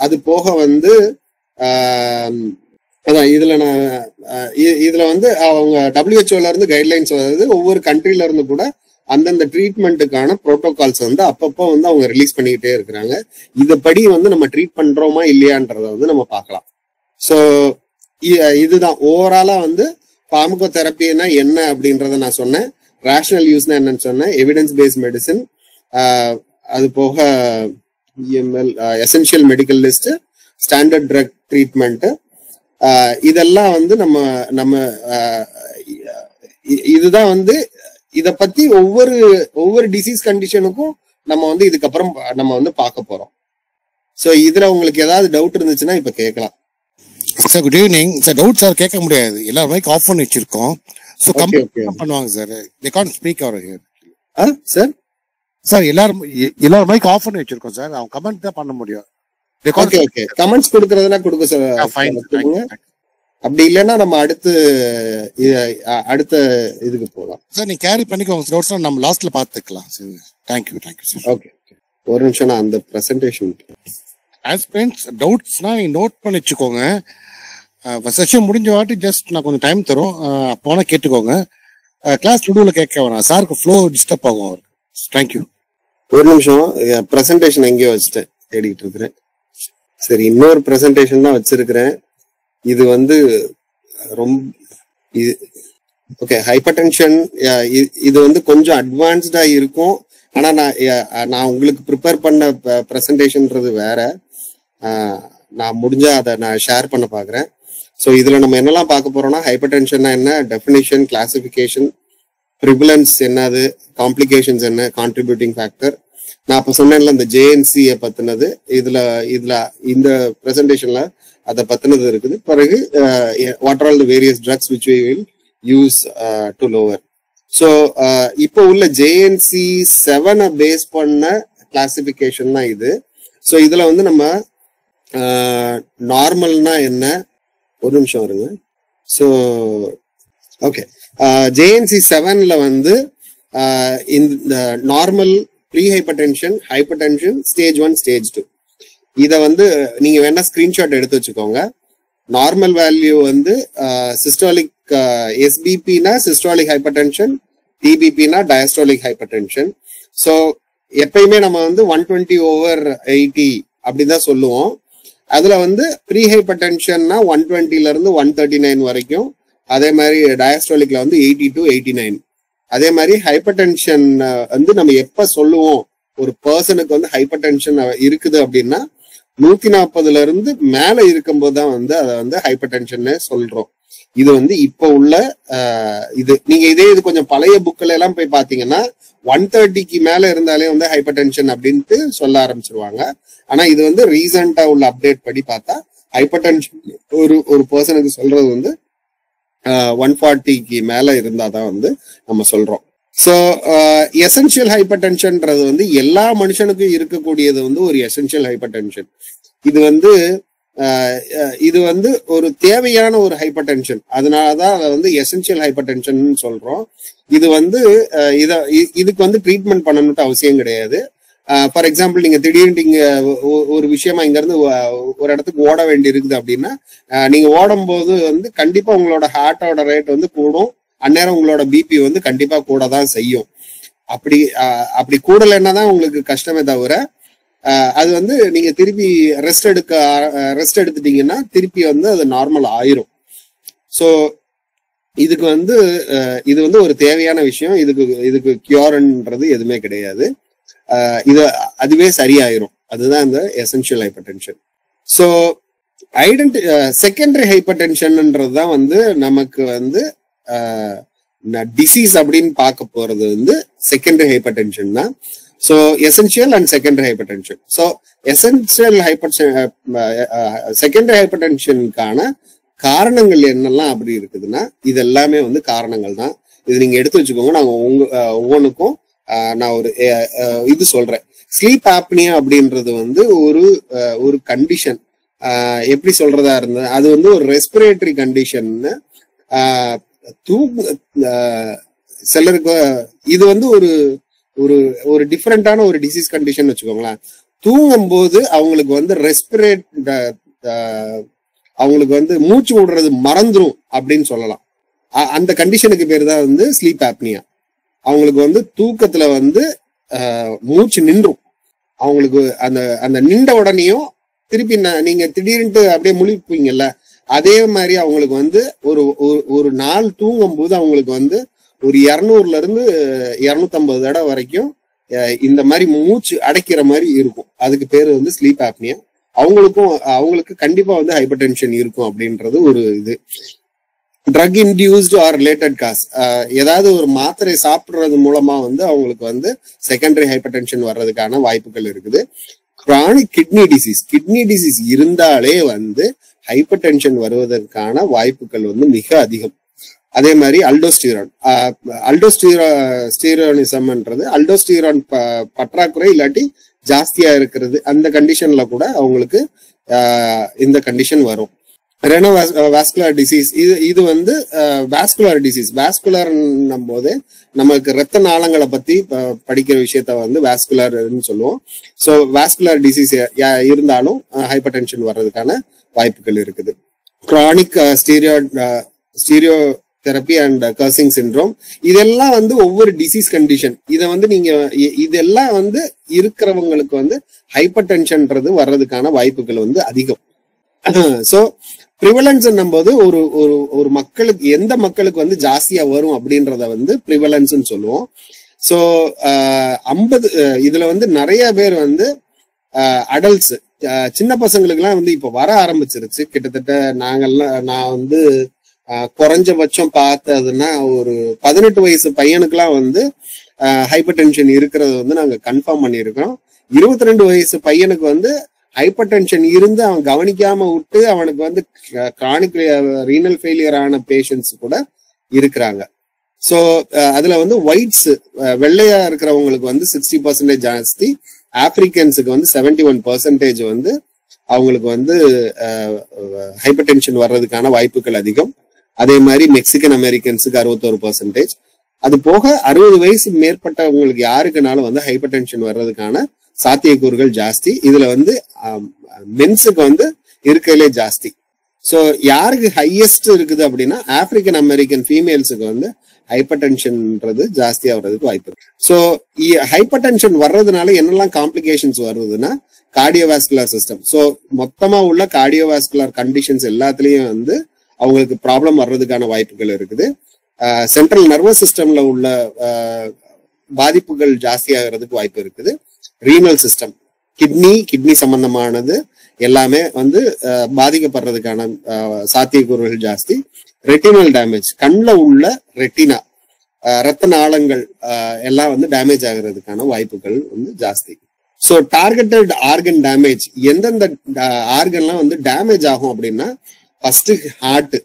அது போக வந்து அதான் இதுல வந்து அவங்க WHO இருந்து கைட்லைன்ஸ் வருது. ஒவ்வொரு கண்ட்ரில இருந்து கூட அந்தந்த ட்ரீட்மெண்ட்டுக்கான புரோட்டோகால்ஸ் வந்து அப்பப்போ வந்து அவங்க ரிலீஸ் பண்ணிக்கிட்டே இருக்கிறாங்க. இதுபடி வந்து நம்ம ட்ரீட் பண்றோமா இல்லையான்றத வந்து நம்ம பார்க்கலாம். ஸோ இதுதான் ஓவராலா வந்து ஃபார்மகோதெரபினா என்ன அப்படின்றத நான் சொன்னேன். ரேஷனல் யூஸ்னா என்னன்னு சொன்னேன். எவிடன்ஸ் பேஸ்ட் மெடிசின், அது போக essential medical list, standard drug treatment, இதெல்லாம் வந்து நம்ம இதுதான் வந்து இத பத்தி ஒவ்வொரு டிசீஸ் கண்டிஷனுக்கும் நம்ம வந்து இதுக்கப்புறம் நம்ம வந்து பார்க்க போறோம். சோ இதுல உங்களுக்கு ஏதாவது டவுட் இருந்துச்சுன்னா இப்ப கேட்கலாம். Sir good evening sir. Doubt sir கேட்க முடியாது, எல்லாரும் மைக் ஆஃப் பண்ணி வச்சிருக்கோம். ஸோ கம்ப்ளைண்ட் பண்ணுவாங்க sir. They can't speak our here. Sir sir எல்லாரும் மைக் ஆஃப் பண்ணி வச்சிருக்கோம் சார். அவங்க கமெண்ட் தான் பண்ண முடியும். ஓகே ஓகே, கமெண்ட்ஸ் கொடுக்கறதுனா கொடுக்க சார். அப்படி இல்லைன்னா நம்ம அடுத்த இதுக்கு போகலாம் சார். நீங்க கேரி பண்ணிக்கோங்க டவுட்ஸ், நம்ம லாஸ்ட்ல பார்த்துக்கலாம். Thank you sir. ஓகே, ஒரு நிமிஷம் நான் அந்த ப்ரெசன்டேஷன் ஆஸ்பிரண்ட்ஸ் டவுட்ஸ்னா நீங்க நோட் பண்ணி வச்சுக்கோங்க. செஷன் முடிஞ்ச வாட்டி ஜஸ்ட் நான் கொஞ்சம் டைம் தரும், போனா கேட்டுக்கோங்க. கிளாஸ் ஷெட்யூல்ல கேட்க வேணாம், சாருக்கு ஃப்ளோ டிஸ்டர்ப் ஆகும் அவருக்கு. தேங்க்யூ. ஒரு நிமிஷம், ப்ரெசன்டேஷன் எங்கேயோ வச்சுட்டேன், தேடிட்டு இருக்கிறேன். சரி, இன்னொரு ப்ரெசன்டேஷன் தான் வச்சிருக்கிறேன். இது வந்து ரொம்ப ஓகே, ஹைப்பர்டென்ஷன் இது வந்து கொஞ்சம் அட்வான்ஸ்டா இருக்கும். ஆனா நான் உங்களுக்கு ப்ரிப்பேர் பண்ண ப்ரெசன்டேஷன்ன்றது வேற. நான் முடிஞ்சா அதை நான் ஷேர் பண்ண பாக்குறேன். ஸோ இதுல நம்ம என்னெல்லாம் பார்க்க போறோம்னா, ஹைப்பர்டென்ஷன்னா என்ன, டெஃபினிஷன், கிளாசிபிகேஷன், ப்ரிவலன்ஸ் என்னது, காம்ப்ளிகேஷன்ஸ் என்ன, கான்ட்ரிபியூட்டிங் ஃபேக்டர். நான் அப்ப சொன்னேன்ல இந்த ஜேஎன்சியை பத்தினது, இதுல இந்த ப்ரெசன்டேஷன்ல அதை பத்தினது இருக்குது. பிறகு what are all the various drugs which we will use to lower. So இப்போ உள்ள ஜேஎன்சி 7 பேஸ் பண்ண கிளாசிபிகேஷன் தான் இது. ஸோ இதுல வந்து நம்ம நார்மல்னா என்ன, ஒரு நிமிஷம் வருங்க. ஸோ ஓகே, ஜேஎன்சி 7ல வந்து இந்த normal, pre hypertension, hypertension, stage 1, stage 2 இதை வந்து நீங்க வேணா ஸ்கிரீன்ஷாட் எடுத்து வச்சுக்கோங்க. நார்மல் வேல்யூ வந்து சிஸ்டாலிக், எஸ்பிபினா சிஸ்டாலிக் ஹைப்பர்டென்ஷன், டிபிபினா டயஸ்டாலிக் ஹைப்பர்டென்ஷன். ஸோ எப்பயுமே நம்ம வந்து 120/80 அப்படிதான் சொல்லுவோம். அதுல வந்து ப்ரீ ஹைப்பர்டென்ஷன்னா 120ல இருந்து 139 வரைக்கும். அதே மாதிரி டயஸ்டாலிக்ல வந்து 80 to 89. அதே மாதிரி ஹைப்பர்டென்ஷன் வந்து நம்ம எப்ப சொல்லுவோம் ஒரு பர்சனுக்கு வந்து ஹைப்பர்டென்ஷன் இருக்குது அப்படின்னா 140ல இருந்து மேல இருக்கும்போது தான் வந்து அதை வந்து ஹைப்பர்டென்ஷன் சொல்றோம். இது வந்து இப்ப உள்ள இது நீங்க இது கொஞ்சம் பழைய புக்ல எல்லாம் போய் பாத்தீங்கன்னா 130க்கு மேல இருந்தாலே வந்து ஹைப்பர்டென்ஷன் அப்படின்ட்டு சொல்ல ஆரம்பிச்சிருவாங்க. ஆனா இது வந்து ரீசெண்டா உள்ள அப்டேட் படி பார்த்தா ஹைப்பர்டென்ஷன் ஒரு பர்சனுக்கு சொல்றது வந்து 140க்கு மேல இருந்தாதான் வந்து நம்ம சொல்றோம். ஸோ எசென்ஷியல் ஹைப்பர்டென்ஷன்ன்றது வந்து எல்லா மனுஷனுக்கும் இருக்கக்கூடியது வந்து ஒரு எசென்ஷியல் ஹைப்பர்டென்ஷன். இது வந்து ஒரு தேவையான ஒரு ஹைப்பர்டென்ஷன். அதனாலதான் அதை வந்து எசென்ஷியல் ஹைப்பர்டென்ஷன் சொல்றோம். இது வந்து இதுக்கு வந்து ட்ரீட்மெண்ட் பண்ணணும்னு அவசியம் கிடையாது. ஃபார் எக்ஸாம்பிள், நீங்க திடீர்னு நீங்க ஒரு விஷயமா இங்க இருந்து ஒரு இடத்துக்கு ஓட வேண்டி இருக்குது அப்படின்னா, நீங்க ஓடும் போது வந்து கண்டிப்பா உங்களோட ஹார்ட்டோட ரேட் வந்து கூடும். அந்நேரம் உங்களோட பிபி வந்து கண்டிப்பா கூட தான் செய்யும். அப்படி கூடலைன்னா தான் உங்களுக்கு கஷ்டமே தவிர, அது வந்து நீங்க திருப்பி ரெஸ்ட் எடுத்துட்டீங்கன்னா திருப்பி வந்து அது நார்மல் ஆயிரும். ஸோ இதுக்கு வந்து இது வந்து ஒரு தேவையான விஷயம். இதுக்கு கியூர்ன்றது எதுவுமே கிடையாது. அதுவே சரியாயிரும். அதுதான் இந்த எசென்ஷியல் ஹைப்பர்டென்ஷன். ஸோ செகண்டரி ஹைப்பர்டென்ஷன்ன்றது தான் வந்து நமக்கு வந்து டிசீஸ் அப்படின்னு பார்க்க போறது வந்து செகண்டரி ஹைப்பர்டென்ஷன் தான். So essential and secondary hypertension. So essential secondary ஹைப்பர்டென்ஷனுக்கான காரணங்கள் என்னெல்லாம் அப்படி இருக்குதுன்னா, இது எல்லாமே வந்து காரணங்கள் தான். இது நீங்க எடுத்து வச்சுக்கோங்க. நாங்க ஒவ்வொன்றுக்கும் நான் ஒரு இது சொல்றேன். ஸ்லீப் ஆப்னியா அப்படின்றது வந்து ஒரு கண்டிஷன். எப்படி சொல்றதா இருந்தது, அது வந்து ஒரு ரெஸ்பிரேட்டரி கண்டிஷன். சிலருக்கு இது வந்து ஒரு டிஃப்ரெண்டான ஒரு டிசீஸ் கண்டிஷன் வச்சுக்கோங்களேன். தூங்கும் போது அவங்களுக்கு வந்து அவங்களுக்கு வந்து மூச்சு விடுறது மறந்துரும் அப்படின்னு சொல்லலாம். அந்த கண்டிஷனுக்கு பேர் தான் வந்து ஸ்லீப் ஆப்னியா. அவங்களுக்கு வந்து தூக்கத்துல வந்து மூச்சு நின்றும். அவங்களுக்கு அந்த நின்ற உடனேயும் திருப்பி நீங்க திடீர்னு அப்படியே முழிப்பீங்கல்ல, அதே மாதிரி அவங்களுக்கு வந்து ஒரு நாள் தூங்கும் போது அவங்களுக்கு வந்து ஒரு 200ல இருந்து 250 தடவை வரைக்கும் இந்த மாதிரி மூச்சு அடைக்கிற மாதிரி இருக்கும். அதுக்கு பேரு வந்து ஸ்லீப் ஆப்னியா. அவங்களுக்கு கண்டிப்பா வந்து ஹைப்பர்டென்ஷன் இருக்கும் அப்படின்றது ஒரு இது. Drug induced or related cause, ஏதாவது ஒரு மாத்திரை சாப்பிடுறது மூலமா வந்து அவங்களுக்கு வந்து செகண்டரி ஹைப்பர் டென்ஷன் வர்றதுக்கான வாய்ப்புகள் இருக்குது. கிரானிக் கிட்னி டிசீஸ் இருந்தாலே வந்து ஹைப்பர் டென்ஷன் வருவதற்கான வாய்ப்புகள் வந்து மிக அதிகம். அதே மாதிரி அல்டோஸ்டீரானிசம்ன்றது அல்டோஸ்டீரான் பற்றாக்குறை இல்லாட்டி ஜாஸ்தியா இருக்கிறது, அந்த கண்டிஷன்ல கூட அவங்களுக்கு இந்த கண்டிஷன் வரும். ரெனோவாஸ்குலர் டிசீஸ், இது வந்து வாஸ்குலர் டிசீஸ். வாஸ்குலர்னும் போது நமக்கு ரத்த நாளங்களை பத்தி படிக்கிற விஷயத்த வந்து வாஸ்குலர்னு சொல்லுவோம். ஸோ வாஸ்குலர் டிசீஸ் இருந்தாலும் ஹைப்பர் டென்ஷன் வர்றதுக்கான வாய்ப்புகள் இருக்குது. Chronic stereo therapy and cursing syndrome, இதெல்லாம் வந்து ஒவ்வொரு டிசீஸ் கண்டிஷன். இதை வந்து நீங்க இதெல்லாம் வந்து இருக்கிறவங்களுக்கு வந்து ஹைப்பர் டென்ஷன்ன்றது வர்றதுக்கான வாய்ப்புகள் வந்து அதிகம். ஸோ ப்ரிவலன்ஸ் போது ஒரு மக்களுக்கு எந்த மக்களுக்கு வந்து ஜாஸ்தியா வரும் அப்படின்றத வந்து ப்ரிவலன்ஸ் சொல்லுவோம். ஸோ 50 இதுல வந்து நிறைய பேர் வந்து அடல்ட்ஸ், சின்ன பசங்களுக்குலாம் வந்து இப்ப வர ஆரம்பிச்சிருச்சு. கிட்டத்தட்ட நான் வந்து குறைஞ்சபட்சம் பார்த்ததுன்னா ஒரு 18 வயசு பையனுக்குலாம் வந்து ஹைப்பர் டென்ஷன் இருக்கிறத வந்து நாங்க கன்ஃபார்ம் பண்ணியிருக்கிறோம். 22 வயசு பையனுக்கு வந்து ஹைப்பர் டென்ஷன் இருந்து அவன் கவனிக்காம விட்டு அவனுக்கு வந்து கிரானிக் ரீனல் ஃபெயிலியர் ஆன பேஷண்ட்ஸ் கூட இருக்கிறாங்க. ஸோ அதுல வந்து ஒயிட்ஸ், வெள்ளையா இருக்கிறவங்களுக்கு வந்து 60% ஜாஸ்தி, ஆப்பிரிக்கன்ஸுக்கு வந்து 71% வந்து அவங்களுக்கு வந்து ஹைப்பர் டென்ஷன் வர்றதுக்கான வாய்ப்புகள் அதிகம். அதே மாதிரி மெக்சிகன் அமெரிக்கன்ஸுக்கு 61%. அது போக 60 வயசு மேற்பட்டவங்களுக்கு யாருக்குனாலும் வந்து ஹைப்பர் டென்ஷன் வர்றதுக்கான சாத்தியக்கூறுகள் ஜாஸ்தி. இதுல வந்து மென்ஸுக்கு வந்து இருக்கிறதுலே ஜாஸ்தி. ஸோ யாருக்கு ஹையஸ்ட் இருக்குது அப்படின்னா ஆப்பிரிக்கன் அமெரிக்கன் ஃபீமேல்ஸுக்கு வந்து ஹைப்பர் டென்ஷன்ன்றது ஜாஸ்தியா வர்றதுக்கு வாய்ப்பு இருக்கு. ஸோ ஹைப்பர் டென்ஷன் வர்றதுனால என்னெல்லாம் காம்ப்ளிகேஷன்ஸ் வருதுன்னா கார்டியோவாஸ்குலர் சிஸ்டம். ஸோ மொத்தமா உள்ள கார்டியோவாஸ்குலர் கண்டிஷன்ஸ் எல்லாத்துலயும் வந்து அவங்களுக்கு ப்ராப்ளம் வர்றதுக்கான வாய்ப்புகள் இருக்குது. சென்ட்ரல் நர்வஸ் சிஸ்டம்ல உள்ள பாதிப்புகள் ஜாஸ்தியாகிறதுக்கு வாய்ப்பு இருக்குது. ரீனல் சிஸ்டம், கிட்னி சம்பந்தமானது எல்லாமே வந்து பாதிக்கப்படுறதுக்கான சாத்தியக்கூறுகள் ஜாஸ்தி. ரெட்டினல் டேமேஜ், கண்ணில் உள்ள ரெட்டினா ரத்த நாளங்கள் எல்லாம் வந்து டேமேஜ் ஆகிறதுக்கான வாய்ப்புகள் வந்து ஜாஸ்தி. ஸோ டார்கெட்டட் ஆர்கன் டேமேஜ், எந்தெந்த ஆர்கன்லாம் வந்து டேமேஜ் ஆகும் அப்படின்னா ஃபர்ஸ்ட் ஹார்ட்,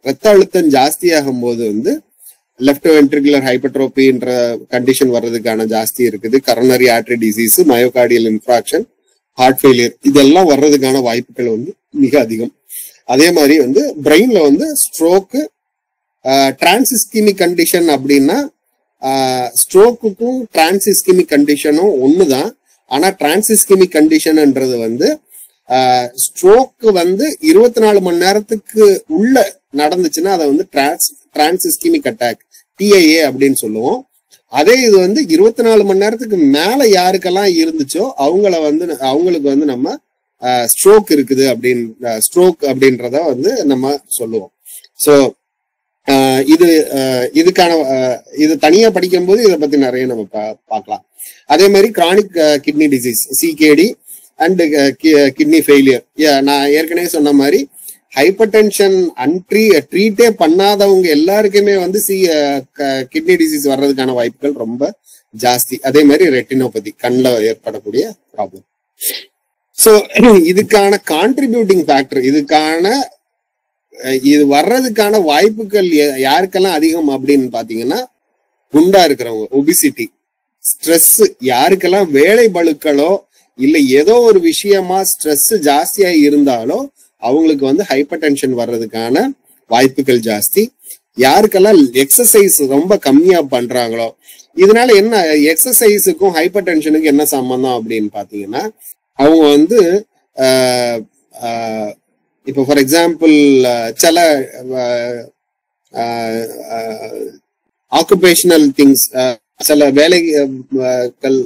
ரத்த அழுத்தம் ஜாஸ்தியாகும் போது வந்து லெஃப்ட் வென்ட்ரிகுலர் ஹைப்பர்ட்ரோபின்ற கண்டிஷன் வர்றதுக்கான ஜாஸ்தி இருக்குது. Coronary artery disease, myocardial infarction, heart failure, இதெல்லாம் வர்றதுக்கான வாய்ப்புகள் வந்து மிக அதிகம். அதே மாதிரி வந்து பிரெயின்ல வந்து ஸ்ட்ரோக்கு, டிரான்சிஸ்கிமிக் கண்டிஷன் அப்படின்னா ஸ்ட்ரோக்குக்கும் டிரான்சிஸ்கிமிக் கண்டிஷனும் ஒண்ணுதான். ஆனா டிரான்சிஸ்கிமிக் கண்டிஷன்ன்றது வந்து ஸ்ட்ரோக்கு வந்து 24 மணி நேரத்துக்கு உள்ள நடந்துச்சுன்னா அதை வந்து டிரான்சிஸ்கிமிக் அட்டாக், TIA அப்படின்னு சொல்லுவோம். அதே இது வந்து 24 மணி நேரத்துக்கு மேல யாருக்கெல்லாம் இருந்துச்சோ அவங்களுக்கு வந்து நம்ம ஸ்ட்ரோக் இருக்குது ஸ்ட்ரோக் அப்படின்றத வந்து நம்ம சொல்லுவோம். ஸோ இது தனியா படிக்கும்போது இதை பத்தி நிறைய நம்ம பார்க்கலாம். அதே மாதிரி chronic kidney disease, CKD and kidney failure. நான் ஏற்கனவே சொன்ன மாதிரி ஹைப்பர் டென்ஷன் ட்ரீட்டே பண்ணாதவங்க எல்லாருக்குமே வந்து கிட்னி டிசீஸ் வர்றதுக்கான வாய்ப்புகள் ரொம்ப ஜாஸ்தி. அதே மாதிரி ரெட்டினோபதி, கண்ணில் ஏற்படக்கூடிய ப்ராப்ளம். ஸோ இதுக்கான கான்ட்ரிபியூட்டிங் ஃபேக்டர், இது வர்றதுக்கான வாய்ப்புகள் யாருக்கெல்லாம் அதிகம் அப்படின்னு பாத்தீங்கன்னா குண்டா இருக்கிறவங்க, ஒபிசிட்டி, ஸ்ட்ரெஸ், யாருக்கெல்லாம் வேலை பளுக்களோ இல்ல ஏதோ ஒரு விஷயமா ஸ்ட்ரெஸ் ஜாஸ்தியா இருந்தாலோ அவங்களுக்கு வந்து ஹைப்பர் டென்ஷன் வர்றதுக்கான வாய்ப்புகள் ஜாஸ்தி. யாருக்கெல்லாம் எக்ஸசைஸ் ரொம்ப கம்மியா பண்றாங்களோ, இதனால என்ன எக்ஸசைஸுக்கும் ஹைப்பர் டென்ஷனுக்கும் என்ன சம்பந்தம் அப்படின்னு பாத்தீங்கன்னா அவங்க வந்து இப்போ ஃபார் எக்ஸாம்பிள் சில ஆக்குபேஷனல் திங்ஸ், சில வேலைகள்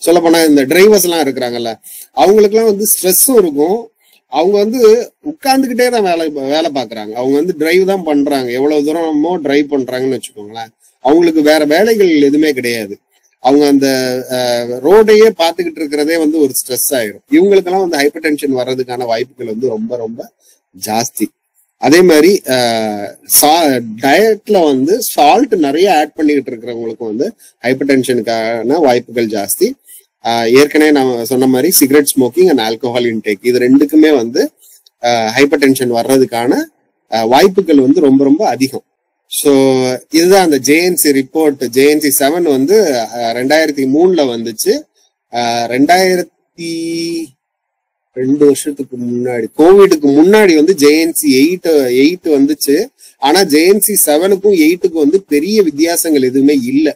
சொல்ல போனா இந்த டிரைவர்ஸ் எல்லாம் இருக்கிறாங்கல்ல, அவங்களுக்குலாம் வந்து ஸ்ட்ரெஸ்ஸும் இருக்கும். அவங்க வந்து உட்கார்ந்துகிட்டே தான் வேலை பாக்குறாங்க. அவங்க வந்து டிரைவ் தான் பண்றாங்க, எவ்வளவு தூரமோ டிரைவ் பண்றாங்கன்னு வச்சுக்கோங்களேன். அவங்களுக்கு வேற வேலைகள் எதுவுமே கிடையாது. அவங்க அந்த ரோடையே பார்த்துக்கிட்டு இருக்கிறதே வந்து ஒரு ஸ்ட்ரெஸ் ஆயிரும். இவங்களுக்கெல்லாம் வந்து ஹைப்பர் டென்ஷன் வர்றதுக்கான வாய்ப்புகள் வந்து ரொம்ப ரொம்ப ஜாஸ்தி. அதே மாதிரி டயட்ல வந்து சால்ட் நிறைய ஆட் பண்ணிக்கிட்டு இருக்கிறவங்களுக்கு வந்து ஹைப்பர் டென்ஷனுக்கான வாய்ப்புகள் ஜாஸ்தி. ஏற்கனவே நான் சொன்ன மாதிரி cigarette smoking and alcohol intake இது ரெண்டுக்குமே வந்து ஹைப்பர் டென்ஷன் வர்றதுக்கான வாய்ப்புகள் வந்து ரொம்ப ரொம்ப அதிகம். ஸோ இதுதான் அந்த ஜேஎன்சி ரிப்போர்ட். ஜேஎன்சி 7 வந்து 2003 வந்துச்சு. 2 வருஷத்துக்கு முன்னாடி கோவிடுக்கு முன்னாடி வந்து ஜேஎன்சி 8 வந்துச்சு. ஆனா ஜேஎன்சி 7க்கும் 8க்கும் வந்து பெரிய வித்தியாசங்கள் எதுவுமே இல்லை.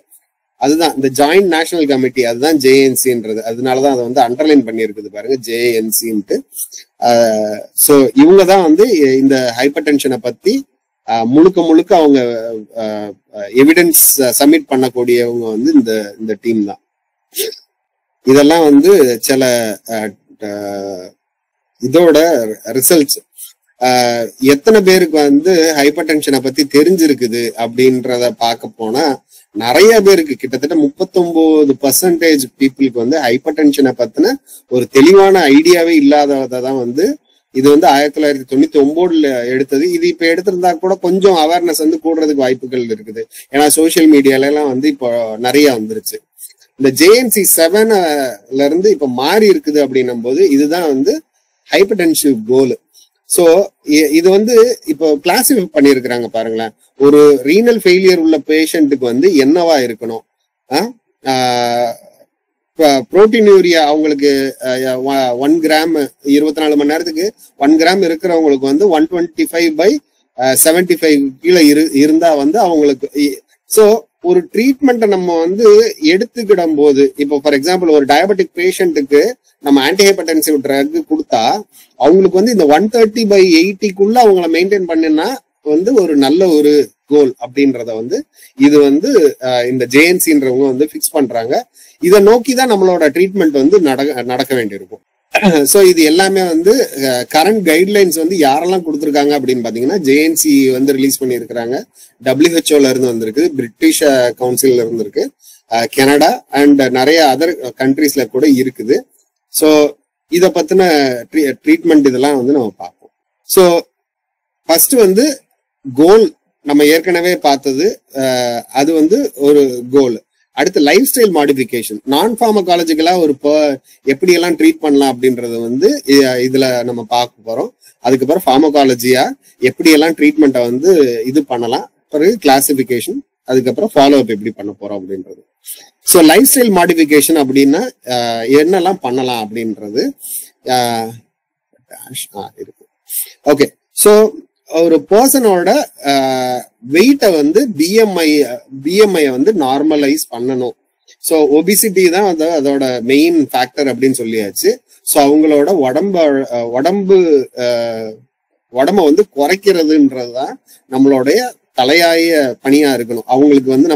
அதுதான் இந்த ஜாயிண்ட் நேஷனல் கமிட்டி, அதுதான் ஜேஎன்சின்றது. அதனாலதான் அதை வந்து அண்டர்லைன் பண்ணியிருக்குது பாருங்க, ஜேஎன்சின்ட்டு. ஸோ இவங்க தான் வந்து இந்த ஹைப்பர் டென்ஷனை பத்தி முழுக்க அவங்க எவிடன்ஸ் சப்மிட் பண்ணக்கூடியவங்க வந்து இந்த டீம் தான். இதெல்லாம் வந்து சில இதோட ரிசல்ட்ஸ். எத்தனை பேருக்கு வந்து ஹைப்பர் டென்ஷனை பத்தி தெரிஞ்சிருக்குது அப்படின்றத பார்க்க போனா நிறைய பேருக்கு, கிட்டத்தட்ட 39% பீப்புளுக்கு வந்து ஹைப்பர் டென்ஷனை பத்தின ஒரு தெளிவான ஐடியாவே இல்லாததான் வந்து இது வந்து 1999 எடுத்தது. இது இப்ப எடுத்திருந்தா கூட கொஞ்சம் அவேர்னஸ் வந்து கூடுறதுக்கு வாய்ப்புகள் இருக்குது. ஏன்னா சோசியல் மீடியால எல்லாம் வந்து இப்போ நிறைய வந்துருச்சு. இந்த ஜேஎன்சி 7ல இருந்து இப்ப மாறி இருக்குது அப்படின்னும் போது இதுதான் வந்து ஹைப்பர் டென்சிவ் கோல். ஸோ இது வந்து இப்போ கிளாசிஃபை பண்ணியிருக்கிறாங்க பாருங்களேன். ஒரு ரீனல் ஃபெயிலியர் உள்ள பேஷண்ட்டுக்கு வந்து என்னவா இருக்கணும், புரோட்டீன்யூரியா அவங்களுக்கு 1 கிராம் 24 மணி நேரத்துக்கு 1 கிராம் இருக்கிறவங்களுக்கு வந்து 125/75 கீழே இருந்தா வந்து அவங்களுக்கு. ஸோ ஒரு ட்ரீட்மெண்ட்டை நம்ம வந்து எடுத்துக்கிடும் போது, இப்போ ஃபார் எக்ஸாம்பிள் ஒரு டயபெட்டிக் பேஷண்ட்டுக்கு நம்ம ஆன்டிஹைப்பர்டென்சிவ் ட்ரக் கொடுத்தா அவங்களுக்கு வந்து இந்த 130/80க்குள்ள அவங்கள மெயின்டைன் பண்ணினா வந்து ஒரு நல்ல ஒரு கோல் அப்படின்றத வந்து இது வந்து இந்த ஜேஎன்சின்றவங்க வந்து ஃபிக்ஸ் பண்றாங்க. இதை நோக்கி தான் நம்மளோட ட்ரீட்மெண்ட் வந்து நடக்க வேண்டியிருக்கும். ஸோ இது எல்லாமே வந்து கரண்ட் கைட்லைன்ஸ் வந்து யாரெல்லாம் கொடுத்துருக்காங்க அப்படின்னு பாத்தீங்கன்னா ஜேஎன்சி வந்து ரிலீஸ் பண்ணியிருக்கிறாங்க. WHO இருந்து வந்திருக்கு, பிரிட்டிஷ் கவுன்சில்ல இருந்து இருக்கு, கனடா அண்ட் நிறைய அதர் கண்ட்ரீஸ்ல கூட இருக்குது. ஸோ இதை பத்தின ட்ரீட்மெண்ட் இதெல்லாம் வந்து நம்ம பார்ப்போம். ஸோ ஃபர்ஸ்ட் வந்து கோல் நம்ம ஏற்கனவே பார்த்தது, அது வந்து ஒரு கோல். அடுத்து லைஃப் ஸ்டைல் மாடிஃபிகேஷன், நான் ஃபார்மகாலஜிக்கலா ஒரு எப்படி எல்லாம் ட்ரீட் பண்ணலாம் அப்படின்றத வந்து இதுல நம்ம பார்க்க போறோம். அதுக்கப்புறம் ஃபார்மகாலஜியா எப்படி எல்லாம் ட்ரீட்மெண்ட்டை வந்து இது பண்ணலாம், பிறகு கிளாசிபிகேஷன், அதுக்கப்புறம் ஃபாலோ அப் எப்படி பண்ண போறோம் அப்படின்றது. ஸோ லைஃப் ஸ்டைல் மாடிஃபிகேஷன் அப்படின்னா என்னெல்லாம் பண்ணலாம் அப்படின்றது இருக்கு. ஓகே, ஸோ ஒரு பர்சனோட வெயிட்டை வந்து பிஎம்ஐ வந்து நார்மலைஸ் பண்ணணும். ஸோ ஒபிசிட்டி தான் அதோட மெயின் ஃபேக்டர் அப்படின்னு சொல்லியாச்சு. ஸோ அவங்களோட உடம்ப வந்து குறைக்கிறதுன்றதுதான் நம்மளுடைய தலையாய பணியா இருக்கணும். அவங்களுக்கு வந்து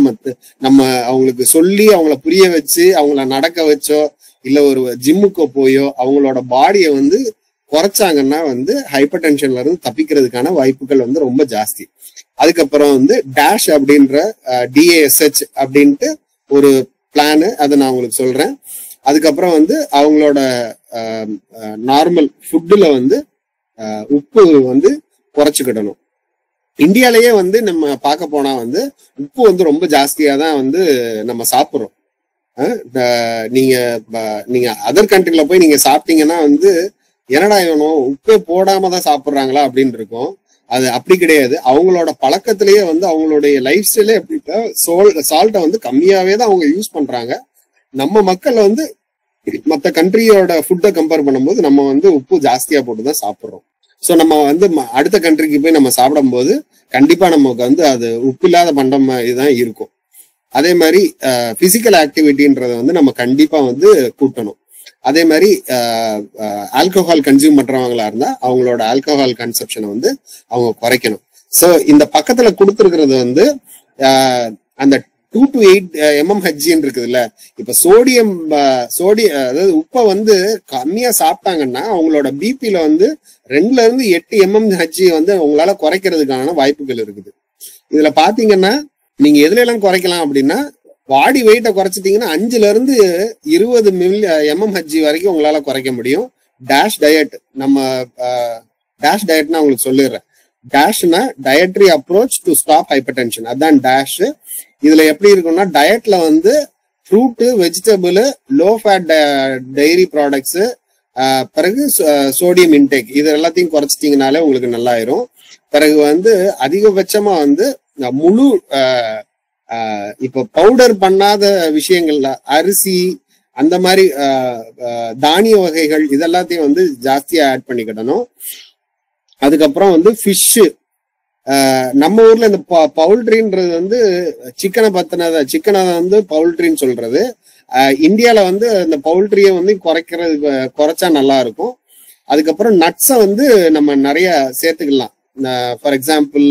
நம்ம அவங்களுக்கு சொல்லி அவங்கள புரிய வச்சு அவங்கள நடக்க வச்சோ இல்ல ஒரு ஜிம்முக்கோ போயோ அவங்களோட பாடியை வந்து குறைச்சாங்கன்னா வந்து ஹைப்பர் டென்ஷன்ல இருந்து தப்பிக்கிறதுக்கான வாய்ப்புகள் வந்து ரொம்ப ஜாஸ்தி. அதுக்கப்புறம் வந்து டேஷ் அப்படின்ற DASH அப்படின்ட்டு ஒரு பிளானு, அதை நான் உங்களுக்கு சொல்றேன். அதுக்கப்புறம் வந்து அவங்களோட நார்மல் ஃபுட்டுல வந்து உப்பு வந்து குறைச்சிக்கிடணும். இந்தியாலேயே வந்து நம்ம பார்க்க போனா வந்து உப்பு வந்து ரொம்ப ஜாஸ்தியா தான் வந்து நம்ம சாப்பிட்றோம். நீங்க அதர் கண்ட்ரில போய் நீங்க சாப்பிட்டீங்கன்னா வந்து என்னடா இவனும் உப்பே போடாம தான் சாப்பிட்றாங்களா அப்படின்னு இருக்கும். அது அப்படி கிடையாது. அவங்களோட பழக்கத்திலேயே வந்து அவங்களுடைய லைஃப் ஸ்டைலே எப்படின்னா சால்ட்டை வந்து கம்மியாவே தான் அவங்க யூஸ் பண்றாங்க. நம்ம மக்கள் வந்து மற்ற கண்ட்ரியோட ஃபுட்டை கம்பேர் பண்ணும்போது நம்ம வந்து உப்பு ஜாஸ்தியா போட்டு தான் சாப்பிட்றோம். ஸோ நம்ம வந்து அடுத்த கண்ட்ரிக்கு போய் நம்ம சாப்பிடும் போது கண்டிப்பா நமக்கு வந்து அது உப்பு இல்லாத பண்டம் இதுதான் இருக்கும். அதே மாதிரி பிசிக்கல் ஆக்டிவிட்டின்றத வந்து நம்ம கண்டிப்பா வந்து கூட்டணும். அதே மாதிரி ஆல்கஹால் கன்சியூம் பண்றவங்களா இருந்தா அவங்களோட ஆல்கஹால் கன்சப்ஷனை வந்து அவங்க குறைக்கணும். ஸோ இந்த பக்கத்துல கொடுத்துருக்கிறது வந்து அந்த 2 to 8 mmHg இருக்குதுல்ல. இப்ப சோடியம் அதாவது உப்பை வந்து கம்மியா சாப்பிட்டாங்கன்னா அவங்களோட பிபில வந்து 2 to 8 mmHg வந்து உங்களால குறைக்கிறதுக்கான வாய்ப்புகள் இருக்குது. இதுல பாத்தீங்கன்னா நீங்க எதுல எல்லாம் குறைக்கலாம் அப்படின்னா, பாடி வெயிட்டை குறைச்சிட்டீங்கன்னா 5 to 20 mmHg வரைக்கும் உங்களால குறைக்க முடியும். டேஷ் டயட், நம்ம டேஷ் டயட்னா உங்களுக்கு சொல்லிடுறேன். டேஷ்னா dietary approach to stop hypertension, அதான் டேஷ். இதுல எப்படி இருக்கும்னா டயட்ல வந்து fruit, vegetable, low fat dairy products, பிறகு சோடியம் இன்டேக், இது எல்லாத்தையும் குறைச்சிட்டீங்கனாலே உங்களுக்கு நல்லாயிரும். பிறகு வந்து அதிகபட்சமா வந்து முழு இப்போ பவுடர் பண்ணாத விஷயங்கள்ல அரிசி அந்த மாதிரி தானிய வகைகள் இதெல்லாத்தையும் வந்து ஜாஸ்தியா ஆட் பண்ணிக்கிடணும். அதுக்கப்புறம் வந்து ஃபிஷ்ஷு, நம்ம ஊர்ல இந்த பவுல்ட்ரின்றது வந்து சிக்கனை வந்து பவுல்ட்ரின்னு சொல்றது. இந்தியால வந்து இந்த பவுல்ட்ரியை வந்து குறைச்சா நல்லா இருக்கும். அதுக்கப்புறம் நட்ஸை வந்து நம்ம நிறைய சேர்த்துக்கலாம். ஃபார் எக்ஸாம்பிள்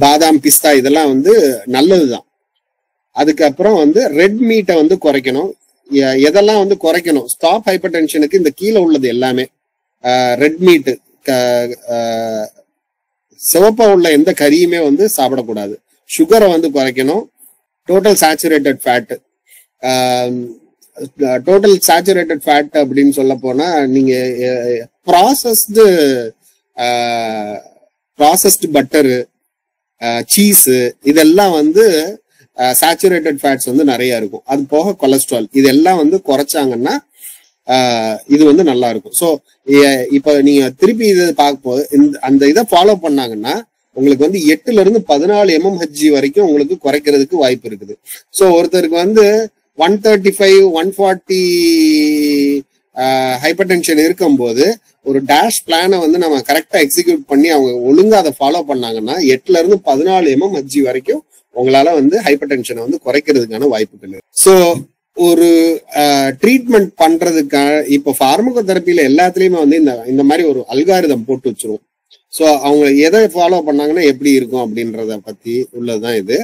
பாதாம், பிஸ்தா இதெல்லாம் வந்து நல்லதுதான். அதுக்கப்புறம் வந்து ரெட் மீட்டை வந்து குறைக்கணும். எதெல்லாம் வந்து குறைக்கணும் ஸ்டாப் ஹைப்பர் டென்ஷனுக்கு, இந்த கீழே உள்ளது எல்லாமே. ரெட் மீட்டு, சிவப்பா உள்ள எந்த கறியுமே வந்து சாப்பிடக்கூடாது. சுகரை வந்து குறைக்கணும். Total saturated fat, total saturated fat அப்படின்னு சொல்ல போனா நீங்க ப்ராசஸ்டு பட்டரு, சீஸ் இதெல்லாம் வந்து சேச்சுரேட்டட் ஃபேட்ஸ் வந்து நிறைய இருக்கும். அது போக கொலஸ்ட்ரால், இதெல்லாம் வந்து குறைச்சாங்கன்னா இது வந்து நல்லா இருக்கும். ஸோ இப்ப நீங்க திருப்பி இது பார்க்க போது அந்த இதை ஃபாலோ பண்ணாங்கன்னா உங்களுக்கு வந்து 8 to 14 mmHg வரைக்கும் உங்களுக்கு குறைக்கிறதுக்கு வாய்ப்பு இருக்குது. ஸோ ஒருத்தருக்கு வந்து 135, 140 ஹைப்பர் டென்ஷன் இருக்கும்போது ஒரு டேஷ் பிளானை வந்து நம்ம கரெக்டா எக்ஸிக்யூட் பண்ணி அவங்க ஒழுங்கா அதை ஃபாலோ பண்ணாங்கன்னா 8 to 14 mmHg வரைக்கும் உங்களால வந்து ஹைப்பர் டென்ஷனை வந்து குறைக்கிறதுக்கான வாய்ப்புகள். ஸோ ஒரு ட்ரீட்மெண்ட் பண்றதுக்கான இப்போ ஃபார்மகோதெரபியில எல்லாத்துலயுமே வந்து இந்த மாதிரி ஒரு அல்காரிதம் போட்டு வச்சிருவோம். ஸோ அவங்க எதை ஃபாலோ பண்ணாங்கன்னா எப்படி இருக்கும் அப்படின்றத பத்தி உள்ளதுதான் இது.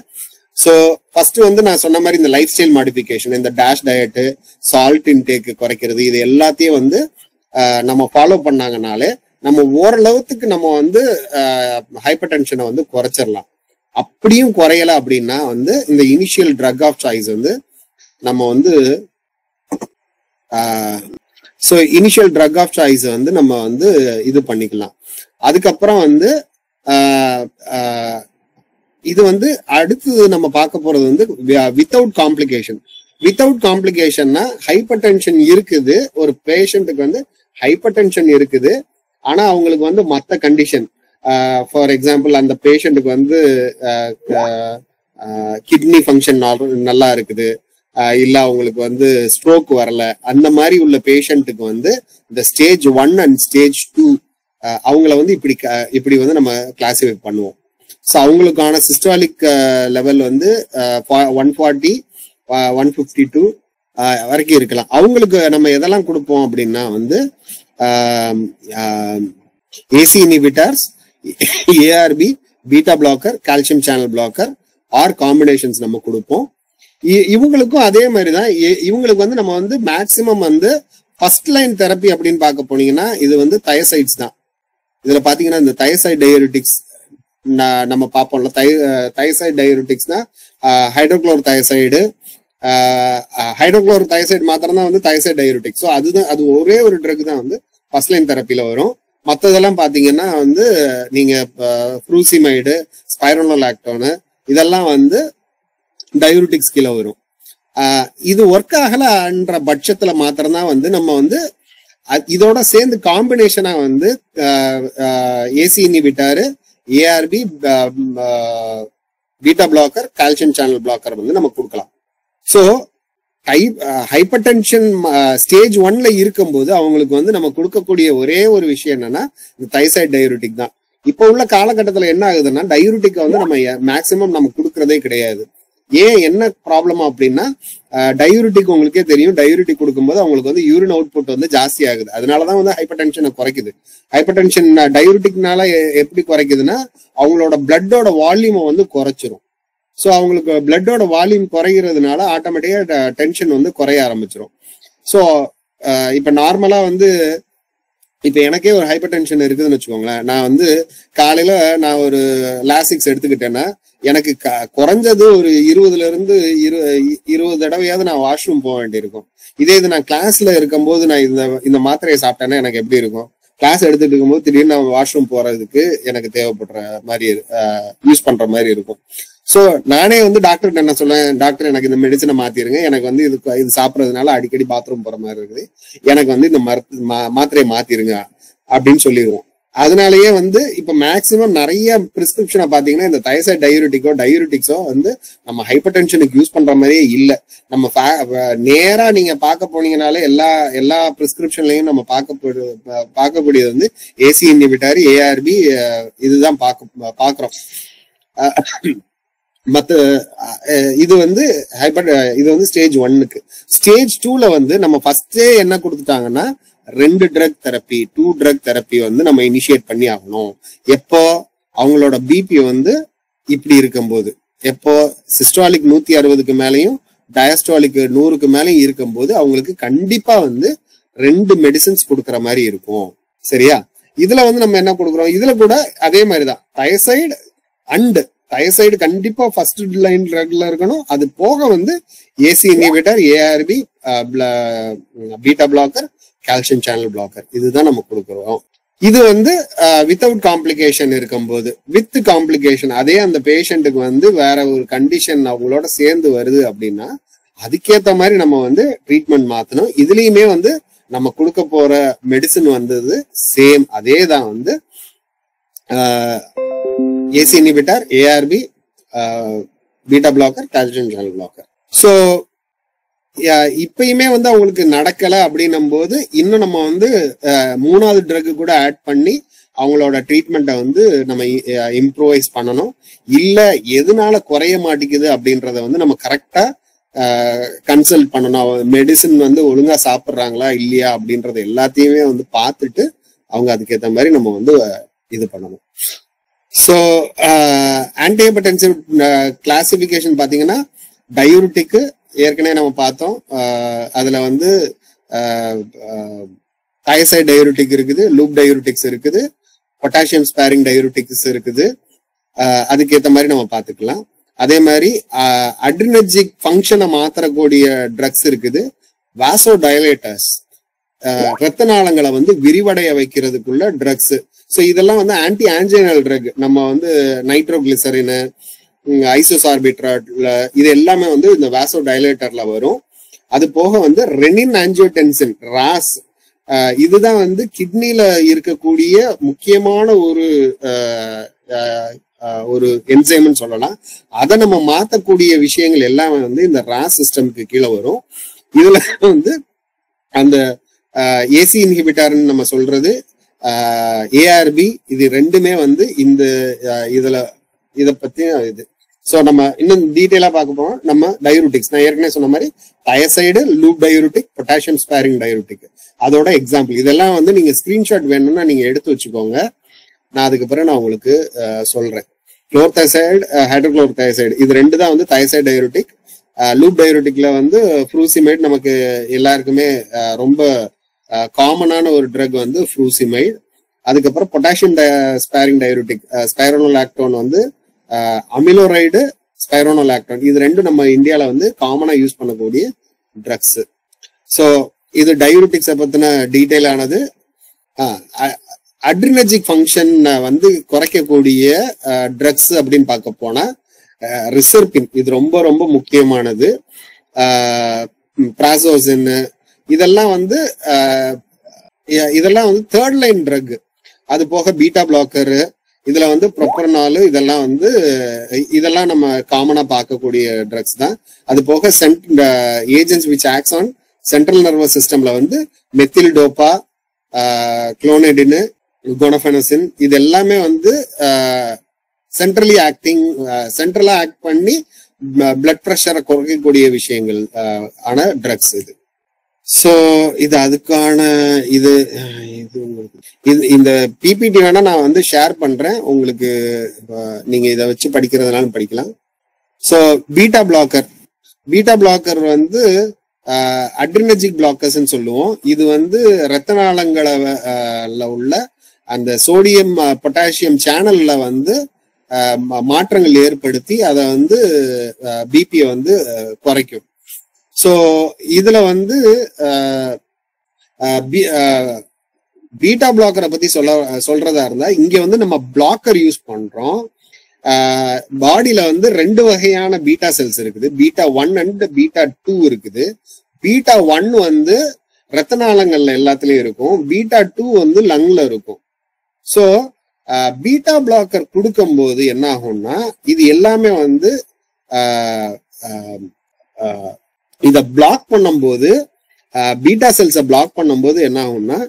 ஸோ ஃபர்ஸ்ட் வந்து நான் சொன்ன மாதிரி இந்த லைஃப் ஸ்டைல் மாடிஃபிகேஷன், இந்த டேஷ் டயட்டு, சால்ட் இன்டேக் குறைக்கிறது, இது எல்லாத்தையும் வந்து நம்ம ஃபாலோ பண்ணாங்கனாலே நம்ம ஓரளவுக்கு நம்ம வந்து ஹைப்பர் டென்ஷனை வந்து குறைச்சிடலாம். அப்படியும் குறையல அப்படின்னா வந்து இந்த இனிஷியல் ட்ரக் ஆஃப் சாய்ஸ் வந்து நம்ம வந்து இனிஷியல் ட்ரக் ஆஃப் சாய்ஸ் வந்து நம்ம வந்து இது பண்ணிக்கலாம். அதுக்கப்புறம் வந்து இது வந்து அடுத்தது நம்ம பார்க்க போறது வந்து வித்தவுட் காம்ப்ளிகேஷன். வித்தவுட் காம்ப்ளிகேஷன்னா ஹைப்பர் டென்ஷன் இருக்குது, ஒரு பேஷண்ட்டுக்கு வந்து ஹைப்பர் டென்ஷன் இருக்குது, ஆனா அவங்களுக்கு வந்து மற்ற கண்டிஷன், ஃபார் எக்ஸாம்பிள் அந்த பேஷண்ட்டுக்கு வந்து கிட்னி ஃபங்க்ஷன் நல்லா இருக்குது, இல்ல அவங்களுக்கு வந்து ஸ்ட்ரோக் வரல, அந்த மாதிரி உள்ள பேஷண்ட்டுக்கு வந்து இந்த ஸ்டேஜ் 1 and stage 2 அவங்கள வந்து இப்படி வந்து நம்ம கிளாசிஃபை பண்ணுவோம். ஸோ அவங்களுக்கான சிஸ்டாலிக் லெவல் வந்து 140, 152 வரைக்கும் இருக்கலாம். அவங்களுக்கு நம்ம எதெல்லாம் கொடுப்போம் அப்படின்னா வந்து ACE inhibitors, ARB, beta blocker, calcium channel blocker or combinations நம்ம கொடுப்போம். இவங்களுக்கும் அதே மாதிரிதான். இவங்களுக்கு வந்து நம்ம வந்து மேக்சிமம் வந்து ஃபர்ஸ்ட் லைன் தெரப்பி அப்படின்னு பார்க்க போனீங்கன்னா இது வந்து தயசைட்ஸ் தான். இதுல பாத்தீங்கன்னா இந்த தயசைட் டயயூரிட்டிக்ஸ் நம்ம பார்ப்போம்ல. தயசைட் டயயூரிட்டிக்ஸ்னா ஹைட்ரோக்ளோர் தயசைடு, ஹைட்ரோக்ளோர் தயசைடு மாத்திரம் தான் வந்து தயசைட் டயயூரிட்டிக்ஸ். ஸோ அது ஒரே ஒரு ட்ரக் தான் வந்து ஃபர்ஸ்ட் லைன் தெரப்பில வரும். மற்றதெல்லாம் பாத்தீங்கன்னா வந்து நீங்க ஃப்ரூசிமைடு, ஸ்பைரோனோலாக்டோனு இதெல்லாம் வந்து டயயூரிட்டிக்ஸ் கீழே வரும். இது ஒர்க் ஆகலன்ற பட்சத்துல மாத்திரம்தான் வந்து நம்ம வந்து இதோட சேர்ந்து காம்பினேஷனா வந்து ACE inhibitor, ARB, beta blocker, calcium channel blocker வந்து நம்ம கொடுக்கலாம். ஸோ ஹைப்பர் டென்ஷன் ஸ்டேஜ் 1ல இருக்கும்போது அவங்களுக்கு வந்து நம்ம கொடுக்கக்கூடிய ஒரே ஒரு விஷயம் என்னன்னா இந்த தைசைட் டயயூரிட்டிக் தான். இப்போ உள்ள காலகட்டத்தில் என்ன ஆகுதுன்னா டயயூரிட்டிக் வந்து நம்ம மேக்சிமம் நம்ம கொடுக்கறதே கிடையாது. ஏன் என்ன ப்ராப்ளம் அப்படின்னா டயயூரிட்டிக் உங்களுக்கே தெரியும், டயயூரிட்டிக் கொடுக்கும்போது அவங்களுக்கு வந்து யூரின் அவுட்புட் வந்து ஜாஸ்தி ஆகுது. அதனாலதான் வந்து ஹைப்பர் டென்ஷனை குறைக்குது. ஹைப்பர் டென்ஷன் டயயூரிட்டிக்னால எப்படி குறைக்குதுன்னா அவங்களோட பிளட்டோட வால்யூமை வந்து குறைச்சிரும். ஸோ அவங்களுக்கு பிளட்டோட வால்யூம் குறைகிறதுனால ஆட்டோமேட்டிக்கா டென்ஷன் வந்து குறைய ஆரம்பிச்சிரும். ஸோ இப்ப நார்மலா வந்து இப்ப எனக்கே ஒரு ஹைப்பர் டென்ஷன் இருக்குதுன்னு வச்சுக்கோங்களேன். நான் வந்து காலையில நான் ஒரு லாசிக்ஸ் எடுத்துக்கிட்டேன்னா எனக்கு குறைஞ்சது ஒரு 20 தடவையாவது நான் வாஷ்ரூம் போக வேண்டியிருக்கும். இதே இது நான் கிளாஸ்ல இருக்கும்போது நான் இந்த மாத்திரையை சாப்பிட்டேன்னா எனக்கு எப்படி இருக்கும்? கிளாஸ் எடுத்துட்டு இருக்கும்போது திடீர்னு நான் வாஷ்ரூம் போறதுக்கு எனக்கு தேவைப்படுற மாதிரி யூஸ் பண்ற மாதிரி இருக்கும். ஸோ நானே வந்து டாக்டர்கிட்ட என்ன சொல்லுவேன், டாக்டர் எனக்கு இந்த மெடிசனை மாத்திருங்க, எனக்கு வந்து இது சாப்பிட்றதுனால அடிக்கடி பாத்ரூம் போற மாதிரி இருக்குது, எனக்கு வந்து இந்த மாத்திரையை மாத்திருங்க அப்படின்னு சொல்லிடுவோம். அதனாலயே வந்து இப்ப மேக்சிமம் நிறைய பிரிஸ்கிரிப்ஷனை பாத்தீங்கன்னா இந்த தைராய்டு டயூரிட்டிக்ஸோ வந்து நம்ம ஹைப்பர் டென்ஷனுக்கு யூஸ் பண்ற மாதிரியே இல்லை. நம்ம நேரா நீங்க பார்க்க போனீங்கனாலே எல்லா பிரிஸ்கிரிப்ஷன்லயும் நம்ம பார்க்கக்கூடியது வந்து ஏசி இன்ஹிபிட்டர், ஏஆர்பி, இதுதான் பாக்குறோம். மத்த இது வந்து இது வந்து ஸ்டேஜ் 1க்கு. ஸ்டேஜ் 2ல வந்து நம்ம ஃபர்ஸ்டே என்ன கொடுத்துட்டாங்கன்னா 2 ட்ரக் தெரப்பி 2 ட்ரக் தெரப்பி வந்து நம்ம இனிஷியேட் பண்ணி ஆகணும். எப்போ அவங்களோட பிபி வந்து இப்படி இருக்கும்போது, எப்போ சிஸ்டாலிக் 160க்கு மேலையும் டயஸ்டாலிக் 100க்கு மேலையும் இருக்கும்போது அவங்களுக்கு கண்டிப்பா வந்து 2 மெடிசின்ஸ் கொடுக்குற மாதிரி இருக்கும். சரியா? இதுல வந்து நம்ம என்ன கொடுக்குறோம், இதுல கூட அதே மாதிரிதான் தயசைடு அண்ட் தயசைடு கண்டிப்பா ஃபர்ஸ்ட் லைன் ட்ரக்ல இருக்கணும். அது போக வந்து ACE inhibitor, ARB, beta blocker, calcium channel blocker, இதுதான் நம்ம கொடுக்குறோம். இது வந்து வித்தவுட் காம்ப்ளிகேஷன் இருக்கும்போது. வித் காம்ப்ளிகேஷன், அதே அந்த பேஷண்ட்டுக்கு வந்து வேற ஒரு கண்டிஷன் அவங்களோட சேர்ந்து வருது அப்படின்னா அதுக்கேற்ற மாதிரி நம்ம வந்து ட்ரீட்மெண்ட் மாத்தணும். இதுலயுமே வந்து நம்ம கொடுக்க போற மெடிசின் வந்தது சேம், அதே தான் வந்து ACE inhibitor, ARB, beta blocker, calcium channel blocker. So இப்பயுமே வந்து அவங்களுக்கு நடக்கல அப்படின்னும் போது இன்னும் நம்ம வந்து 3வது ட்ரக் கூட ஆட் பண்ணி அவங்களோட ட்ரீட்மெண்ட்டை வந்து நம்ம இம்ப்ரூவைஸ் பண்ணணும். இல்ல எதனால குறைய மாட்டேங்குது அப்படின்றத வந்து நம்ம கரெக்டா கன்சல்ட் பண்ணணும். மெடிசின் வந்து ஒழுங்கா சாப்பிட்றாங்களா இல்லையா அப்படின்றத எல்லாத்தையுமே வந்து பார்த்துட்டு அவங்க அதுக்கேற்ற மாதிரி நம்ம வந்து இது பண்ணணும். ஸோ ஆன்டிஹைப்பர்டென்சிவ் கிளாசிபிகேஷன் பார்த்தீங்கன்னா டயூரிட்டிக்கு ஏற்கனவே நம்ம பார்த்தோம். அதுல வந்து தயசைடு டயூரிட்டிக் இருக்குது, லூப் டயூரிட்டிக்ஸ் இருக்குது, பொட்டாசியம் ஸ்பேரிங் டயூரிட்டிக்ஸ் இருக்குது. அதுக்கேற்ற மாதிரி நம்ம பார்த்துக்கலாம். அதே மாதிரி அட்ரினர்ஜிக் ஃபங்க்ஷனை மாற்றக்கூடிய ட்ரக்ஸ் இருக்குது, வாசோ டைலேட்டர்ஸ், ரத்த நாளங்களை வந்து விரிவடைய வைக்கிறதுக்குள்ள ட்ரக்ஸ். ஸோ இதெல்லாம் வந்து ஆன்டி ஆன்ஜினல் ட்ரக். நம்ம வந்து நைட்ரோகிளிசரின், ஐசோசார்பிட்ராட்ல இது எல்லாமே வந்து இந்த வாசோ டைலேட்டர்ல வரும். அது போக வந்து ரெனின் ஆஞ்சியோடென்சின், ராஸ், இதுதான் வந்து கிட்னில இருக்கக்கூடிய முக்கியமான ஒரு என்சைம்னு சொல்லலாம். அதை நம்ம மாத்தக்கூடிய விஷயங்கள் எல்லாமே வந்து இந்த ராஸ் சிஸ்டம்க்கு கீழே வரும். இதுல வந்து அந்த ஏசி இன்ஹிபிட்டர்னு நம்ம சொல்றது, ஏஆர்பி, இது ரெண்டுமே வந்து இந்த இதை பத்தி இது. ஸோ நம்ம இன்னும் டீட்டெயிலா பார்க்க போறோம். நம்ம டயூரிட்டிக்ஸ் நான் ஏற்கனவே சொன்ன மாதிரி தயசைடு, லூப் டயூரிட்டிக், பொட்டாசியம் ஸ்பேரிங் டயூரிட்டிக், அதோட எக்ஸாம்பிள். இதெல்லாம் வந்து நீங்க ஸ்கிரீன்ஷாட் வேணும்னா நீங்க எடுத்து வச்சுக்கோங்க. நான் அதுக்கப்புறம் நான் உங்களுக்கு சொல்றேன். குளோர்தயசைடு, ஹைட்ரோகுளோர்தயசைடு, இது 2 தான் வந்து தயசைடு டயூரிட்டிக். லூப் டயூரிட்டிக்ல வந்து ஃப்ரூசிமைட், நமக்கு எல்லாருக்குமே ரொம்ப காமனான ஒரு ட்ரக் வந்து ஃப்ரூசிமைட். அதுக்கப்புறம் பொட்டாசியம் ஸ்பேரிங் டயூரிட்டிக், ஸ்பைரோனோலாக்டோன் வந்து அமிலோரைடு, ஸ்பைரோனோலாக்டோன், இது 2 நம்ம இந்தியால வந்து காமனா யூஸ் பண்ணக்கூடிய ட்ரக்ஸ். ஸோ இது டயூரிட்டிக்ஸை பத்தின டீட்டெயில் ஆனது. அட்ரினர்ஜிக் ஃபங்க்ஷன் வந்து குறைக்கக்கூடிய ட்ரக்ஸ் அப்படின்னு பார்க்க போனா ரிசர்பின், இது ரொம்ப ரொம்ப முக்கியமானது. பிராசோசின், இதெல்லாம் வந்து 3rd லைன் ட்ரக். அது போக பீட்டா பிளாக்கரு, இதுல வந்து ப்ரொப்பரனால், இதெல்லாம் நம்ம காமனா பார்க்கக்கூடிய ட்ரக்ஸ் தான். அது போக agents which acts on central nervous சிஸ்டம்ல வந்து மெத்தில் டோப்பா, குளோனிடின், குனோஃபெனசின், இது எல்லாமே வந்து சென்ட்ரலா ஆக்ட் பண்ணி பிளட் ப்ரெஷரை குறைக்கக்கூடிய விஷயங்கள் ஆன ட்ரக்ஸ் இது. ஸோ இது அதுக்கான இது இந்த பிபிடி வேணா நான் வந்து ஷேர் பண்றேன் உங்களுக்கு, நீங்க இதை வச்சு படிக்கிறதுனாலும் படிக்கலாம். ஸோ பீட்டா பிளாக்கர் வந்து அட்ரினர்ஜிக் பிளாக்கர்ஸ்ன்னு சொல்லுவோம். இது வந்து ரத்த நாளங்கள உள்ள அந்த சோடியம் பொட்டாசியம் சேனல்ல வந்து மாற்றங்கள் ஏற்படுத்தி அதை வந்து பிபியை வந்து குறைக்கும். ஸோ இதுல வந்து பீட்டா பிளாக்கரை பத்தி சொல்றதா இருந்தா இங்க வந்து நம்ம பிளாக்கர் யூஸ் பண்றோம். பாடியில வந்து 2 வகையான பீட்டா செல்ஸ் இருக்குது. பீட்டா 1 அண்ட் பீட்டா 2 இருக்குது. பீட்டா 1 வந்து ரத்த நாளங்கள்ல எல்லாத்துலயும் இருக்கும். பீட்டா 2 வந்து லங்ல இருக்கும். ஸோ பீட்டா பிளாக்கர் கொடுக்கும் போது என்ன ஆகும்னா இது எல்லாமே வந்து இத பிளாக் பண்ணும்போது பீட்டா செல்ஸை பிளாக் பண்ணும்போது என்ன ஆகும்னா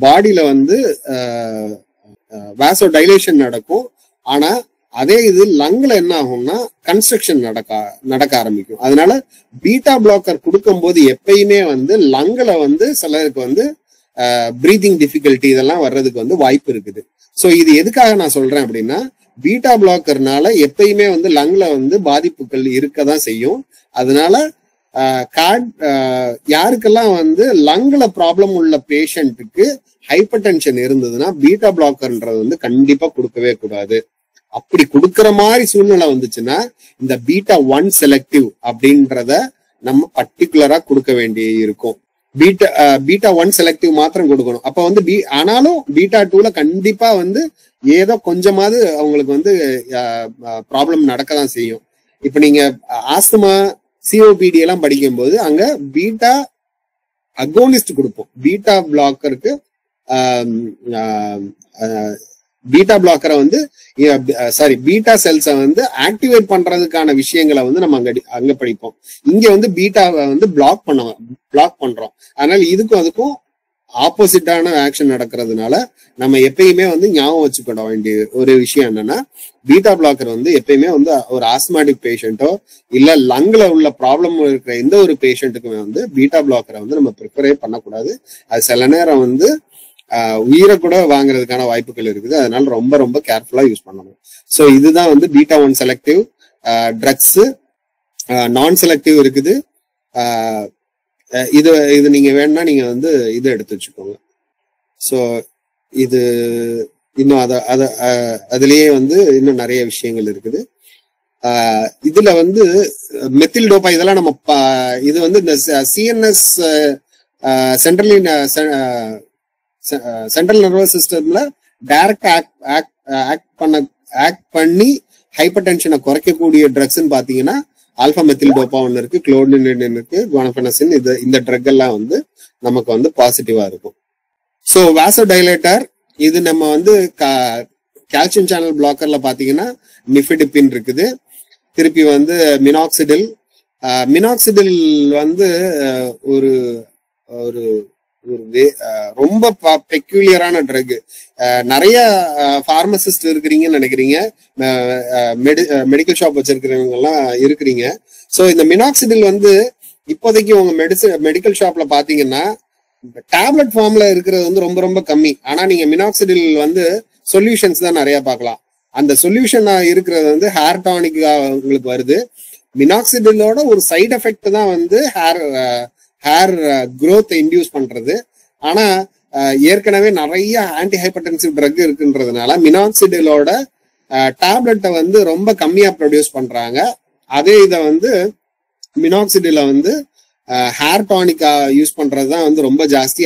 பாடியில வந்து வாசோ டைலேஷன் நடக்கும். ஆனா அதே இது லங்ல என்ன ஆகும்னா கன்ஸ்ட்ரக்ஷன் நடக்க ஆரம்பிக்கும். அதனால பீட்டா பிளாக்கர் கொடுக்கும் போது எப்பயுமே வந்து லங்ல வந்து சிலருக்கு வந்து பிரீதிங் டிஃபிகல்ட்டி இதெல்லாம் வர்றதுக்கு வந்து வாய்ப்பு இருக்குது. ஸோ இது எதுக்காக நான் சொல்றேன் அப்படின்னா பீட்டா பிளாக்கர்னால எப்பயுமே வந்து லங்ல வந்து பாதிப்புகள் இருக்கதான் செய்யும். அதனால யாருக்கெல்லாம் வந்து லங்ல ப்ராப்ளம் உள்ள பேஷண்ட்டுக்கு ஹைப்பர் டென்ஷன் இருந்ததுன்னா பீட்டா பிளாக்கர்ன்றது வந்து கண்டிப்பா கொடுக்கவே கூடாது. அப்படி கொடுக்கற மாதிரி சூழ்நிலை வந்துச்சுன்னா இந்த பீட்டா 1 செலக்டிவ் அப்படின்றத நம்ம பர்டிகுலரா கொடுக்க வேண்டி இருக்கும். பீட்டா 1 செலக்டிவ் மாத்திரம் கொடுக்கணும். அப்ப வந்து ஆனாலும் பீட்டா 2ல கண்டிப்பா வந்து ஏதோ கொஞ்சமாவது அவங்களுக்கு வந்து ப்ராப்ளம் நடக்கதான் செய்யும். இப்ப நீங்க ஆஸ்துமா சிஓபிடி எல்லாம் படிக்கும் போது அங்க பீட்டா அகோனிஸ்ட் கொடுப்போம். பீட்டா பிளாக்கருக்கு பீட்டா பிளாக்கரை வந்து பீட்டா செல்ஸை வந்து ஆக்டிவேட் பண்றதுக்கான விஷயங்களை வந்து நம்ம அங்க படிப்போம். இங்க வந்து பீட்டாவை வந்து பிளாக் பண்றோம். அதனால இதுக்கும் அதுக்கும் ஆப்போசிட்டான ஆக்ஷன் நடக்கிறதுனால நம்ம எப்பயுமே வந்து ஞாபகம் வச்சுக்கிட வேண்டிய ஒரு விஷயம் என்னன்னா பீட்டா பிளாக்கர் வந்து எப்பயுமே வந்து ஒரு ஆஸ்மாட்டிக் பேஷண்டோ இல்ல லங்ல உள்ள ப்ராப்ளம் இருக்கிற எந்த ஒரு பேஷண்ட்டுக்குமே வந்து பீட்டா பிளாக்கரை வந்து நம்ம ப்ரிஃபரே பண்ணக்கூடாது. அது சில நேரம் வந்து உயிரை கூட வாங்குறதுக்கான வாய்ப்புகள் இருக்குது. அதனால ரொம்ப ரொம்ப கேர்ஃபுல்லா யூஸ் பண்ணணும். ஸோ இதுதான் வந்து பீட்டா 1 செலக்டிவ் ட்ரக்ஸ். நான் செலக்டிவ் இருக்குது. இது நீங்க வேணும்னா நீங்க வந்து இதை எடுத்து வச்சுக்கோங்க. ஸோ இது இன்னும் அதுலயே வந்து இன்னும் நிறைய விஷயங்கள் இருக்குது. இதுல வந்து மெத்தில் டோப்பா இதெல்லாம் நம்ம இது வந்து இந்த சிஎன்எஸ் சென்ட்ரல் நர்வஸ் சிஸ்டம்ல டைரக்டா ஆக்ட் பண்ணி ஹைப்பர் டென்ஷனை குறைக்கக்கூடிய ட்ரக்ஸ்ன்னு பாத்தீங்கன்னா ஆல்பா மெத்தில் டோப்பா ஒன்று இருக்கு, குளோர்னின் இருக்கு, குவானபெனசின். இந்த ட்ரக் எல்லாம் வந்து நமக்கு வந்து பாசிட்டிவா இருக்கும். ஸோ வாசோ டைலேட்டர் இது நம்ம வந்து கால்சியம் சேனல் பிளாக்கர்ல பாத்தீங்கன்னா நிஃபிடிபின் இருக்குது. திருப்பி வந்து மினாக்சிடில் வந்து ஒரு ஒரு ரொம்ப பெக்யூலியரான ட்ரக். நிறைய பார்மசிஸ்ட் இருக்கிறீங்கன்னு நினைக்கிறீங்க, மெடிக்கல் ஷாப் வச்சிருக்கிறவங்க எல்லாம் இருக்கிறீங்க. ஸோ இந்த மினாக்சிடில் வந்து இப்போதைக்கு உங்க மெடிக்கல் ஷாப்ல பாத்தீங்கன்னா டேப்லெட் ஃபார்ம்ல இருக்கிறது வந்து ரொம்ப ரொம்ப கம்மி. ஆனா நீங்க மினாக்சிடில் வந்து சொல்யூஷன்ஸ் தான் நிறைய பார்க்கலாம். அந்த சொல்யூஷன் இருக்கிறது வந்து ஹேர் டானிக்கா உங்களுக்கு வருது. மினாக்சிடிலோட ஒரு சைடு எஃபெக்ட் தான் வந்து ஹேர் growth இன்டியூஸ் பண்றது. ஆனா ஏற்கனவே நிறைய ஆன்டி ஹைப்பர்டென்சிவ் ட்ரக் இருக்குன்றதுனால மினாக்சிடிலோட டேப்லெட்டை வந்து ரொம்ப கம்மியா ப்ரொடியூஸ் பண்றாங்க. அதே இதை வந்து மினாக்சிடில வந்து ஹேர் டானிக்கா யூஸ் பண்றதுதான் வந்து ரொம்ப ஜாஸ்தி.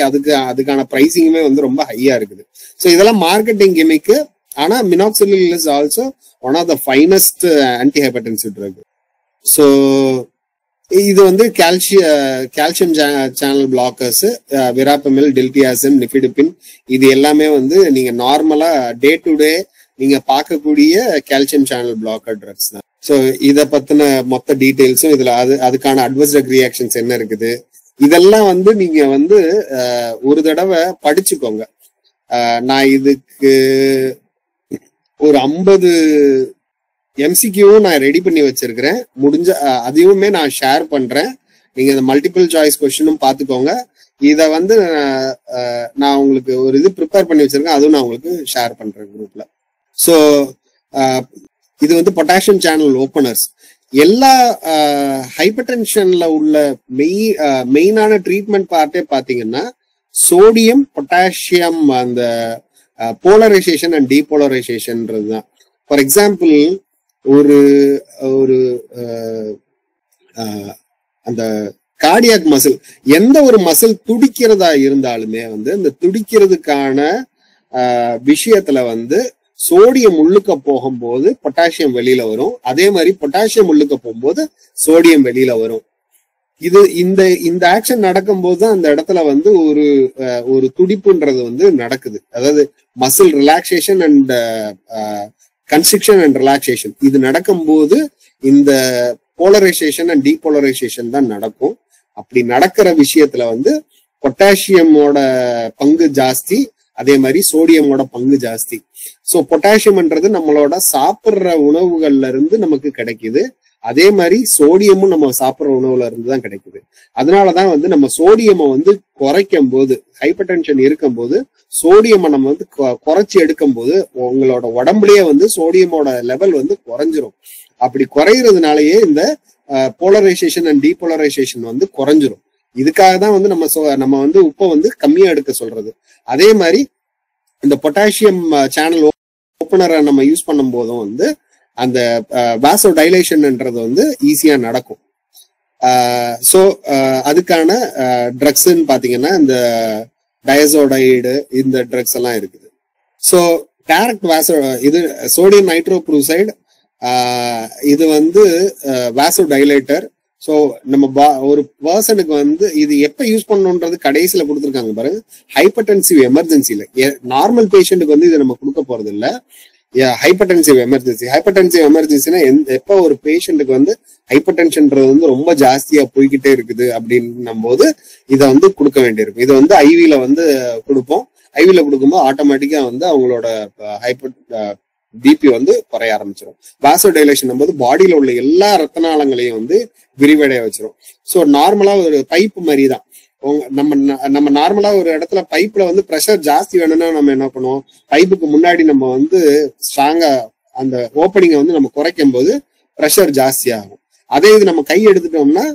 அதுக்கான பிரைசிங்குமே வந்து ரொம்ப ஹையா இருக்குது. ஸோ இதெல்லாம் மார்க்கெட்டிங் கிமிக்கு. ஆனா minoxidil is also one of the finest anti hypertensive drug. So இது வந்து calcium channel blockers, verapamil, diltiazem, nifedipine இது எல்லாமே வந்து நீங்க நார்மலா டே டு டே நீங்க பார்க்கக்கூடிய கால்சியம் சேனல் பிளாக்கர் ட்ரக்ஸ் தான். ஸோ இதை பத்தின மொத்த டீடைல்ஸும் இதுல அதுக்கான அட்வர்ஸ் ட்ரக் ரியாக்ஷன்ஸ் என்ன இருக்குது இதெல்லாம் வந்து நீங்க வந்து ஒரு தடவை படிச்சுக்கோங்க. நான் இதுக்கு ஒரு 50 எம்சிக்யூவும் நான் ரெடி பண்ணி வச்சிருக்கிறேன். முடிஞ்ச அதையுமே நான் ஷேர் பண்றேன். நீங்க இந்த மல்டிபிள் சாய்ஸ் கொஸ்டினும் பார்த்துக்கோங்க. இதை வந்து நான் உங்களுக்கு ஒரு இது ப்ரிப்பேர் பண்ணி வச்சிருக்கேன், அதுவும் நான் உங்களுக்கு ஷேர் பண்றேன் குரூப்ல. ஸோ இது வந்து பொட்டாசியம் சேனல் ஓப்பனர்ஸ். எல்லா ஹைப்பர் டென்ஷன்ல உள்ள மெயினான ட்ரீட்மெண்ட் பார்ட்டே பாத்தீங்கன்னா சோடியம் பொட்டாசியம் அந்த போலரைசேஷன் அண்ட் டீபோலரைசேஷன்ன்றது தான். ஃபார் எக்ஸாம்பிள் ஒரு அந்த கார்டியாக் மசில், எந்த ஒரு மசில் துடிக்கிறதா இருந்தாலுமே வந்து இந்த துடிக்கிறதுக்கான விஷயத்துல வந்து சோடியம் உள்ளுக்க போகும்போது பொட்டாசியம் வெளியில வரும். அதே மாதிரி பொட்டாசியம் உள்ளுக்க போகும்போது சோடியம் வெளியில வரும். இது இந்த ஆக்ஷன் நடக்கும் போதுதான் அந்த இடத்துல வந்து ஒரு துடிப்புன்றது வந்து நடக்குது. அதாவது muscle relaxation and constriction and relaxation இது நடக்கும்போது இந்த போலரைசேஷன் அண்ட் டீபோலரைசேஷன் தான் நடக்கும். அப்படி நடக்கிற விஷயத்துல வந்து பொட்டாசியமோட பங்கு ஜாஸ்தி, அதே மாதிரி சோடியமோட பங்கு ஜாஸ்தி. சோ பொட்டாசியம்ன்றது நம்மளோட சாப்பிடுற உணவுகள்ல இருந்து நமக்கு கிடைக்குது. அதே மாதிரி சோடியமும் நம்ம சாப்பிடுற உணவுல இருந்து தான் கிடைக்குது. அதனாலதான் வந்து நம்ம சோடியமை வந்து குறைக்கும் போது, ஹைப்பர் டென்ஷன் இருக்கும் போது சோடியமை நம்ம வந்து குறைச்சி எடுக்கும் போது உங்களோட உடம்புலயே வந்து சோடியமோட லெவல் வந்து குறைஞ்சிரும். அப்படி குறைகிறதுனாலயே இந்த போலரைசேஷன் அண்ட் டீபோலரைசேஷன் வந்து குறைஞ்சிரும். இதுக்காக தான் வந்து நம்ம வந்து உப்பை வந்து கம்மியா எடுக்க சொல்றது. அதே மாதிரி இந்த பொட்டாசியம் சேனல் ஓப்பனரை நம்ம யூஸ் பண்ணும் போதும் வந்து அந்த வாசோ டைலேஷன்ன்றது வந்து ஈஸியா நடக்கும். ஸோ அதுக்கான ட்ரக்ஸ்ன்னு பாத்தீங்கன்னா இந்த டயசோடைடு, இந்த ட்ரக்ஸ் எல்லாம் இருக்குது. ஸோ டைரக்ட் வாசோ, இது சோடியம் நைட்ரோப்ரூசைடு, இது வந்து வாசோ டைலேட்டர். ஸோ நம்ம ஒரு பர்சனுக்கு வந்து இது எப்ப யூஸ் பண்ணணுன்றது கடைசியில கொடுத்துருக்காங்க பாருங்க. ஹைப்பர்டென்சிவ் எமர்ஜென்சில, நார்மல் பேஷண்ட்டுக்கு வந்து இதை நம்ம கொடுக்க போறது இல்லை. ஹைப்பர்டென்சிவ் எமர்ஜென்சினா எப்ப ஒரு பேஷண்ட்டுக்கு வந்து ஹைப்பர் டென்ஷன்ன்றது வந்து ரொம்ப ஜாஸ்தியா போய்கிட்டே இருக்குது அப்படின்னும் போது இதை வந்து கொடுக்க வேண்டியிருக்கும். இதை வந்து ஐவில வந்து கொடுப்போம். ஐவில கொடுக்கும்போது ஆட்டோமேட்டிக்கா வந்து அவங்களோட ஹைப்பர் பிபி வந்து குறைய ஆரம்பிச்சிடும். வாசோடைலேஷன் போது பாடியில உள்ள எல்லா ரத்த நாளங்களையும் வந்து விரிவடைய வச்சிரும். ஸோ நார்மலா ஒரு பைப் மாதிரி தான். நம்ம நார்மலா ஒரு இடத்துல பைப்ல வந்து ப்ரெஷர் ஜாஸ்தி வேணும்னா நம்ம என்ன பண்ணுவோம், பைப்புக்கு முன்னாடி நம்ம வந்து ஸ்ட்ராங்கா அந்த ஓப்பனிங்கை வந்து நம்ம குறைக்கும் போது ப்ரெஷர் ஜாஸ்தி ஆகும். அதே இது நம்ம கை எடுத்துட்டோம்னா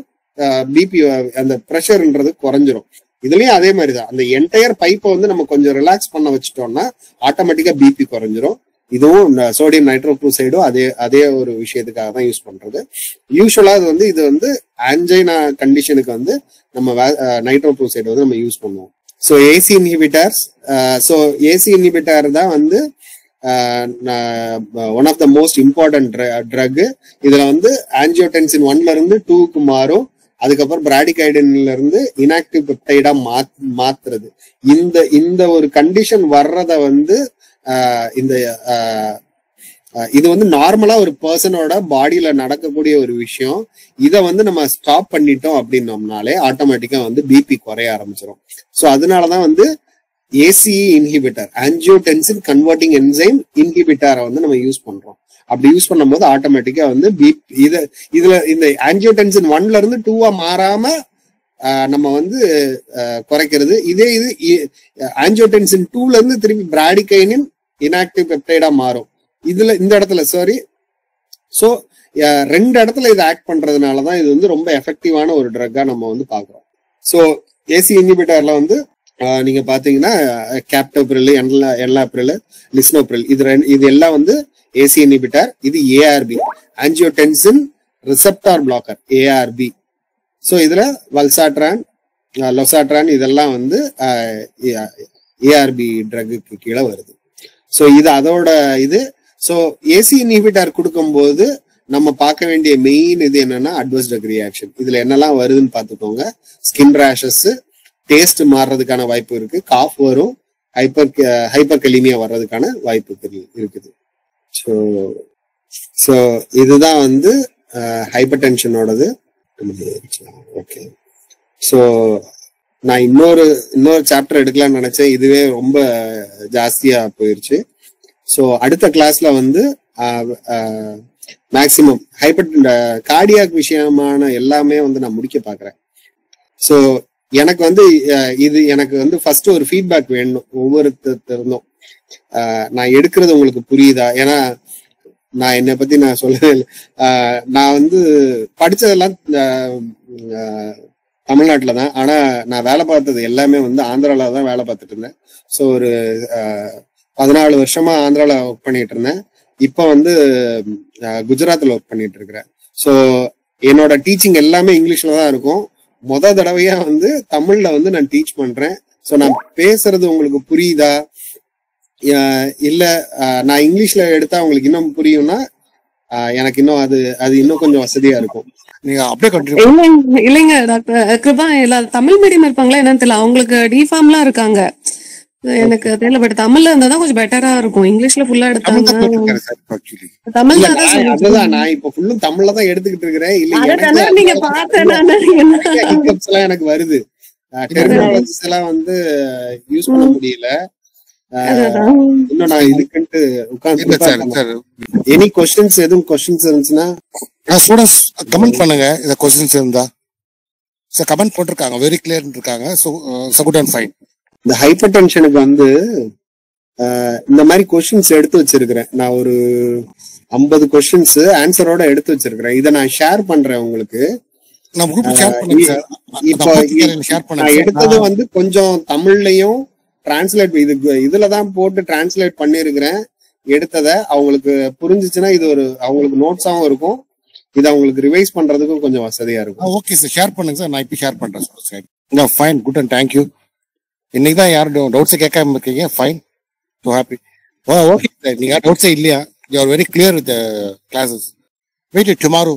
பிபி அந்த ப்ரெஷர்ன்றது குறைஞ்சிரும். இதுலயும் அதே மாதிரிதான், அந்த என்டையர் பைப்பை வந்து நம்ம கொஞ்சம் ரிலாக்ஸ் பண்ண வச்சுட்டோம்னா ஆட்டோமேட்டிக்கா பிபி குறைஞ்சிரும். இதுவும் சோடியம் நைட்ரோப்ரூசைடும் அதே ஒரு விஷயத்துக்காக தான் யூஸ் பண்றது. யூஸ்வலா இது வந்து ஆன்ஜைனா கண்டிஷனுக்கு வந்து நம்ம நைட்ரோப்ரூசைடு வந்து நம்ம யூஸ் பண்ணுவோம். So ACE inhibitors, so ACE inhibitor தான் வந்து one of the most important drug. இதுல வந்து ஆன்ஜியோடென்சின் 1ல இருந்து 2க்கு மாறும். அதுக்கப்புறம் பிராடிகைடின்ல இருந்து இன்ஆக்டிவ் பெப்டைடா மாத்துறது. இந்த ஒரு கண்டிஷன் வர்றத வந்து இது வந்து நார்மலா ஒரு பர்சனோட பாடியில நடக்கக்கூடிய ஒரு விஷயம். இதை வந்து நம்ம ஸ்டாப் பண்ணிட்டோம் அப்படின்னோம்னாலே ஆட்டோமேட்டிக்கா வந்து பிபி குறைய ஆரம்பிச்சிடும். ஸோ அதனாலதான் வந்து ACE inhibitor, angiotensin converting enzyme இன்ஹிபிட்டரை வந்து நம்ம யூஸ் பண்றோம். அப்படி யூஸ் பண்ணும் போது ஆட்டோமேட்டிக்கா வந்து இதுல இந்த ஆன்ஜியோடென்சின் 1ல இருந்து 2வா மாறாம நம்ம வந்து குறைக்கிறது. இதே இது ஆன்ஜியோடென்சின் 2ல இருந்து திருப்பி பிராடிகைனின் இன்ஆக்டிவ் பெப்டைடா மாறும். இந்த இடத்துல ஸோ 2 இடத்துல இதை ஆக்ட் பண்றதுனாலதான் இது வந்து ரொம்ப எஃபெக்டிவான ஒரு ட்ரக்கா நம்ம வந்து பாக்குறோம். ஸோ ஏசி இன்ஹிபிட்டர்ல வந்து நீங்க பாத்தீங்கன்னா கேப்டோப்ரில், என்லாப்ரில், லிஸ்னோப்ரில், இது எல்லாம் வந்து ஏசி இன்ஹிபிட்டர். இது ARB, angiotensin receptor blocker, ARB. So இதுல வல்சாட்ரான், லொசாட்ரான் இதெல்லாம் வந்து ஏஆர்பி ட்ரக்குக்கு கீழே வருது. ஸோ இது அதோட இது. ஸோ ஏசி இன்ஹிபிட்டர் கொடுக்கும்போது நம்ம பார்க்க வேண்டிய மெயின் இது என்னன்னா அட்வர்ஸ் ட்ரக் ரியாக்ஷன். இதுல என்னெல்லாம் வருதுன்னு பார்த்துக்கோங்க. ஸ்கின் ரேஷஸ், டேஸ்ட் மாறுறதுக்கான வாய்ப்பு இருக்கு, காஃப் வரும், ஹைப்பர் கலீமியா வர்றதுக்கான வாய்ப்பு இருக்குது. ஸோ இதுதான் வந்து ஹைப்பர் டென்ஷனோடது. ஓகே, ஸோ நான் இன்னொரு சாப்டர் எடுக்கலாம்னு நினைச்சேன், இதுவே ரொம்ப ஜாஸ்தியா போயிருச்சு. ஸோ அடுத்த கிளாஸ்ல வந்து மேக்சிமம் கார்டியாக் விஷயமான எல்லாமே வந்து நான் முடிக்க பாக்குறேன். ஸோ எனக்கு வந்து எனக்கு வந்து ஃபர்ஸ்ட் ஒரு ஃபீட்பேக் வேணும் ஒவ்வொருத்தருந்தும். நான் எடுக்கிறது உங்களுக்கு புரியுதா? ஏன்னா நான் என்னை பத்தி நான் சொல்லவே இல்லை. நான் வந்து படிச்சதெல்லாம் தமிழ்நாட்டுல தான். ஆனா நான் வேலை பார்த்தது எல்லாமே வந்து ஆந்திரால தான் வேலை பார்த்துட்டு இருந்தேன். ஸோ ஒரு 14 வருஷமா ஆந்திரால ஒர்க் பண்ணிட்டு இருந்தேன். இப்போ வந்து குஜராத்ல ஒர்க் பண்ணிட்டு இருக்கிறேன். ஸோ என்னோட டீச்சிங் எல்லாமே இங்கிலீஷ்ல தான் இருக்கும். தடவையா வந்து தமிழ்ல வந்து நான் டீச் பண்றேன். ஸோ நான் பேசுறது உங்களுக்கு புரியுதா இல்ல நான் இங்கிலீஷ்ல எடுத்தா உங்களுக்கு இன்னும் புரியும்னா எனக்கு இன்னும் அது இன்னும் கொஞ்சம் வசதியா இருக்கும். நீங்க அப்படியே இல்லைங்க டாக்டர் கிருபா, இல்ல தமிழ் மீடியம் இருப்பாங்களா என்னன்னு தெரியல, அவங்களுக்கு டிஃபார்ம்லாம் இருக்காங்க. எனக்கு தெரியல, பட் தமிழ்ல இருந்தாதான் கொஞ்சம் பெட்டரா இருக்கும். இங்கிலீஷ்ல ஃபுல்லா எடுத்தாங்க. தமிழ்ல அதுதான் நான் இப்ப ஃபுல்லும் தமிழ்ல தான் எடுத்துக்கிட்டு இருக்கிறேன். இல்ல நீங்க பார்த்தேன் எனக்கு வருது, டெர்மினாலஜிஸ் எல்லாம் வந்து யூஸ் பண்ண முடியல. இன்னும் நான் இதுக்குன்ட்டு உட்கார்ந்து எனி क्वेश्चंस எதுவும் क्वेश्चंस இருந்துச்சுன்னா ஸ்டூடண்ட்ஸ் கமெண்ட் பண்ணுங்க. இந்த क्वेश्चंस இருந்தா சார் கமெண்ட் போட்டுருக்காங்க, வெரி கிளியர் இருக்காங்க. So good and fine. இந்த ஹைப்பர் டென்ஷனுக்கு வந்து இந்த மாதிரி क्वेश्चंस எடுத்து வச்சிருக்கிறேன். நான் ஒரு 50 क्वेश्चंस ஆன்சரோட எடுத்து வச்சிருக்கிறேன். இதை நான் ஷேர் பண்றேன் உங்களுக்கு. இப்போ நான் எடுத்தது வந்து கொஞ்சம் தமிழ்லயும் டிரான்ஸ்லேட் இதுலதான் போட்டு டிரான்ஸ்லேட் பண்ணிருக்கிறேன். எடுத்ததை அவங்களுக்கு புரிஞ்சிச்சுன்னா இது ஒரு அவங்களுக்கு நோட்ஸாவும் இருக்கும். இது அவங்களுக்கு ரிவைஸ் பண்றதுக்கும் கொஞ்சம் வசதியா இருக்கும். ஓகே சார், ஷேர் பண்ணுங்க சார். நான் இப்போ ஷேர் பண்றேன் sir. Fine, good and thank you. இன்னைக்கு தான் யாரும் டவுட்ஸை கேட்காம இருக்கீங்க. Fine, so happy. Okay sir, நீங்க டவுட்ஸே இல்லையா? You are very clear with classes. Wait tomorrow.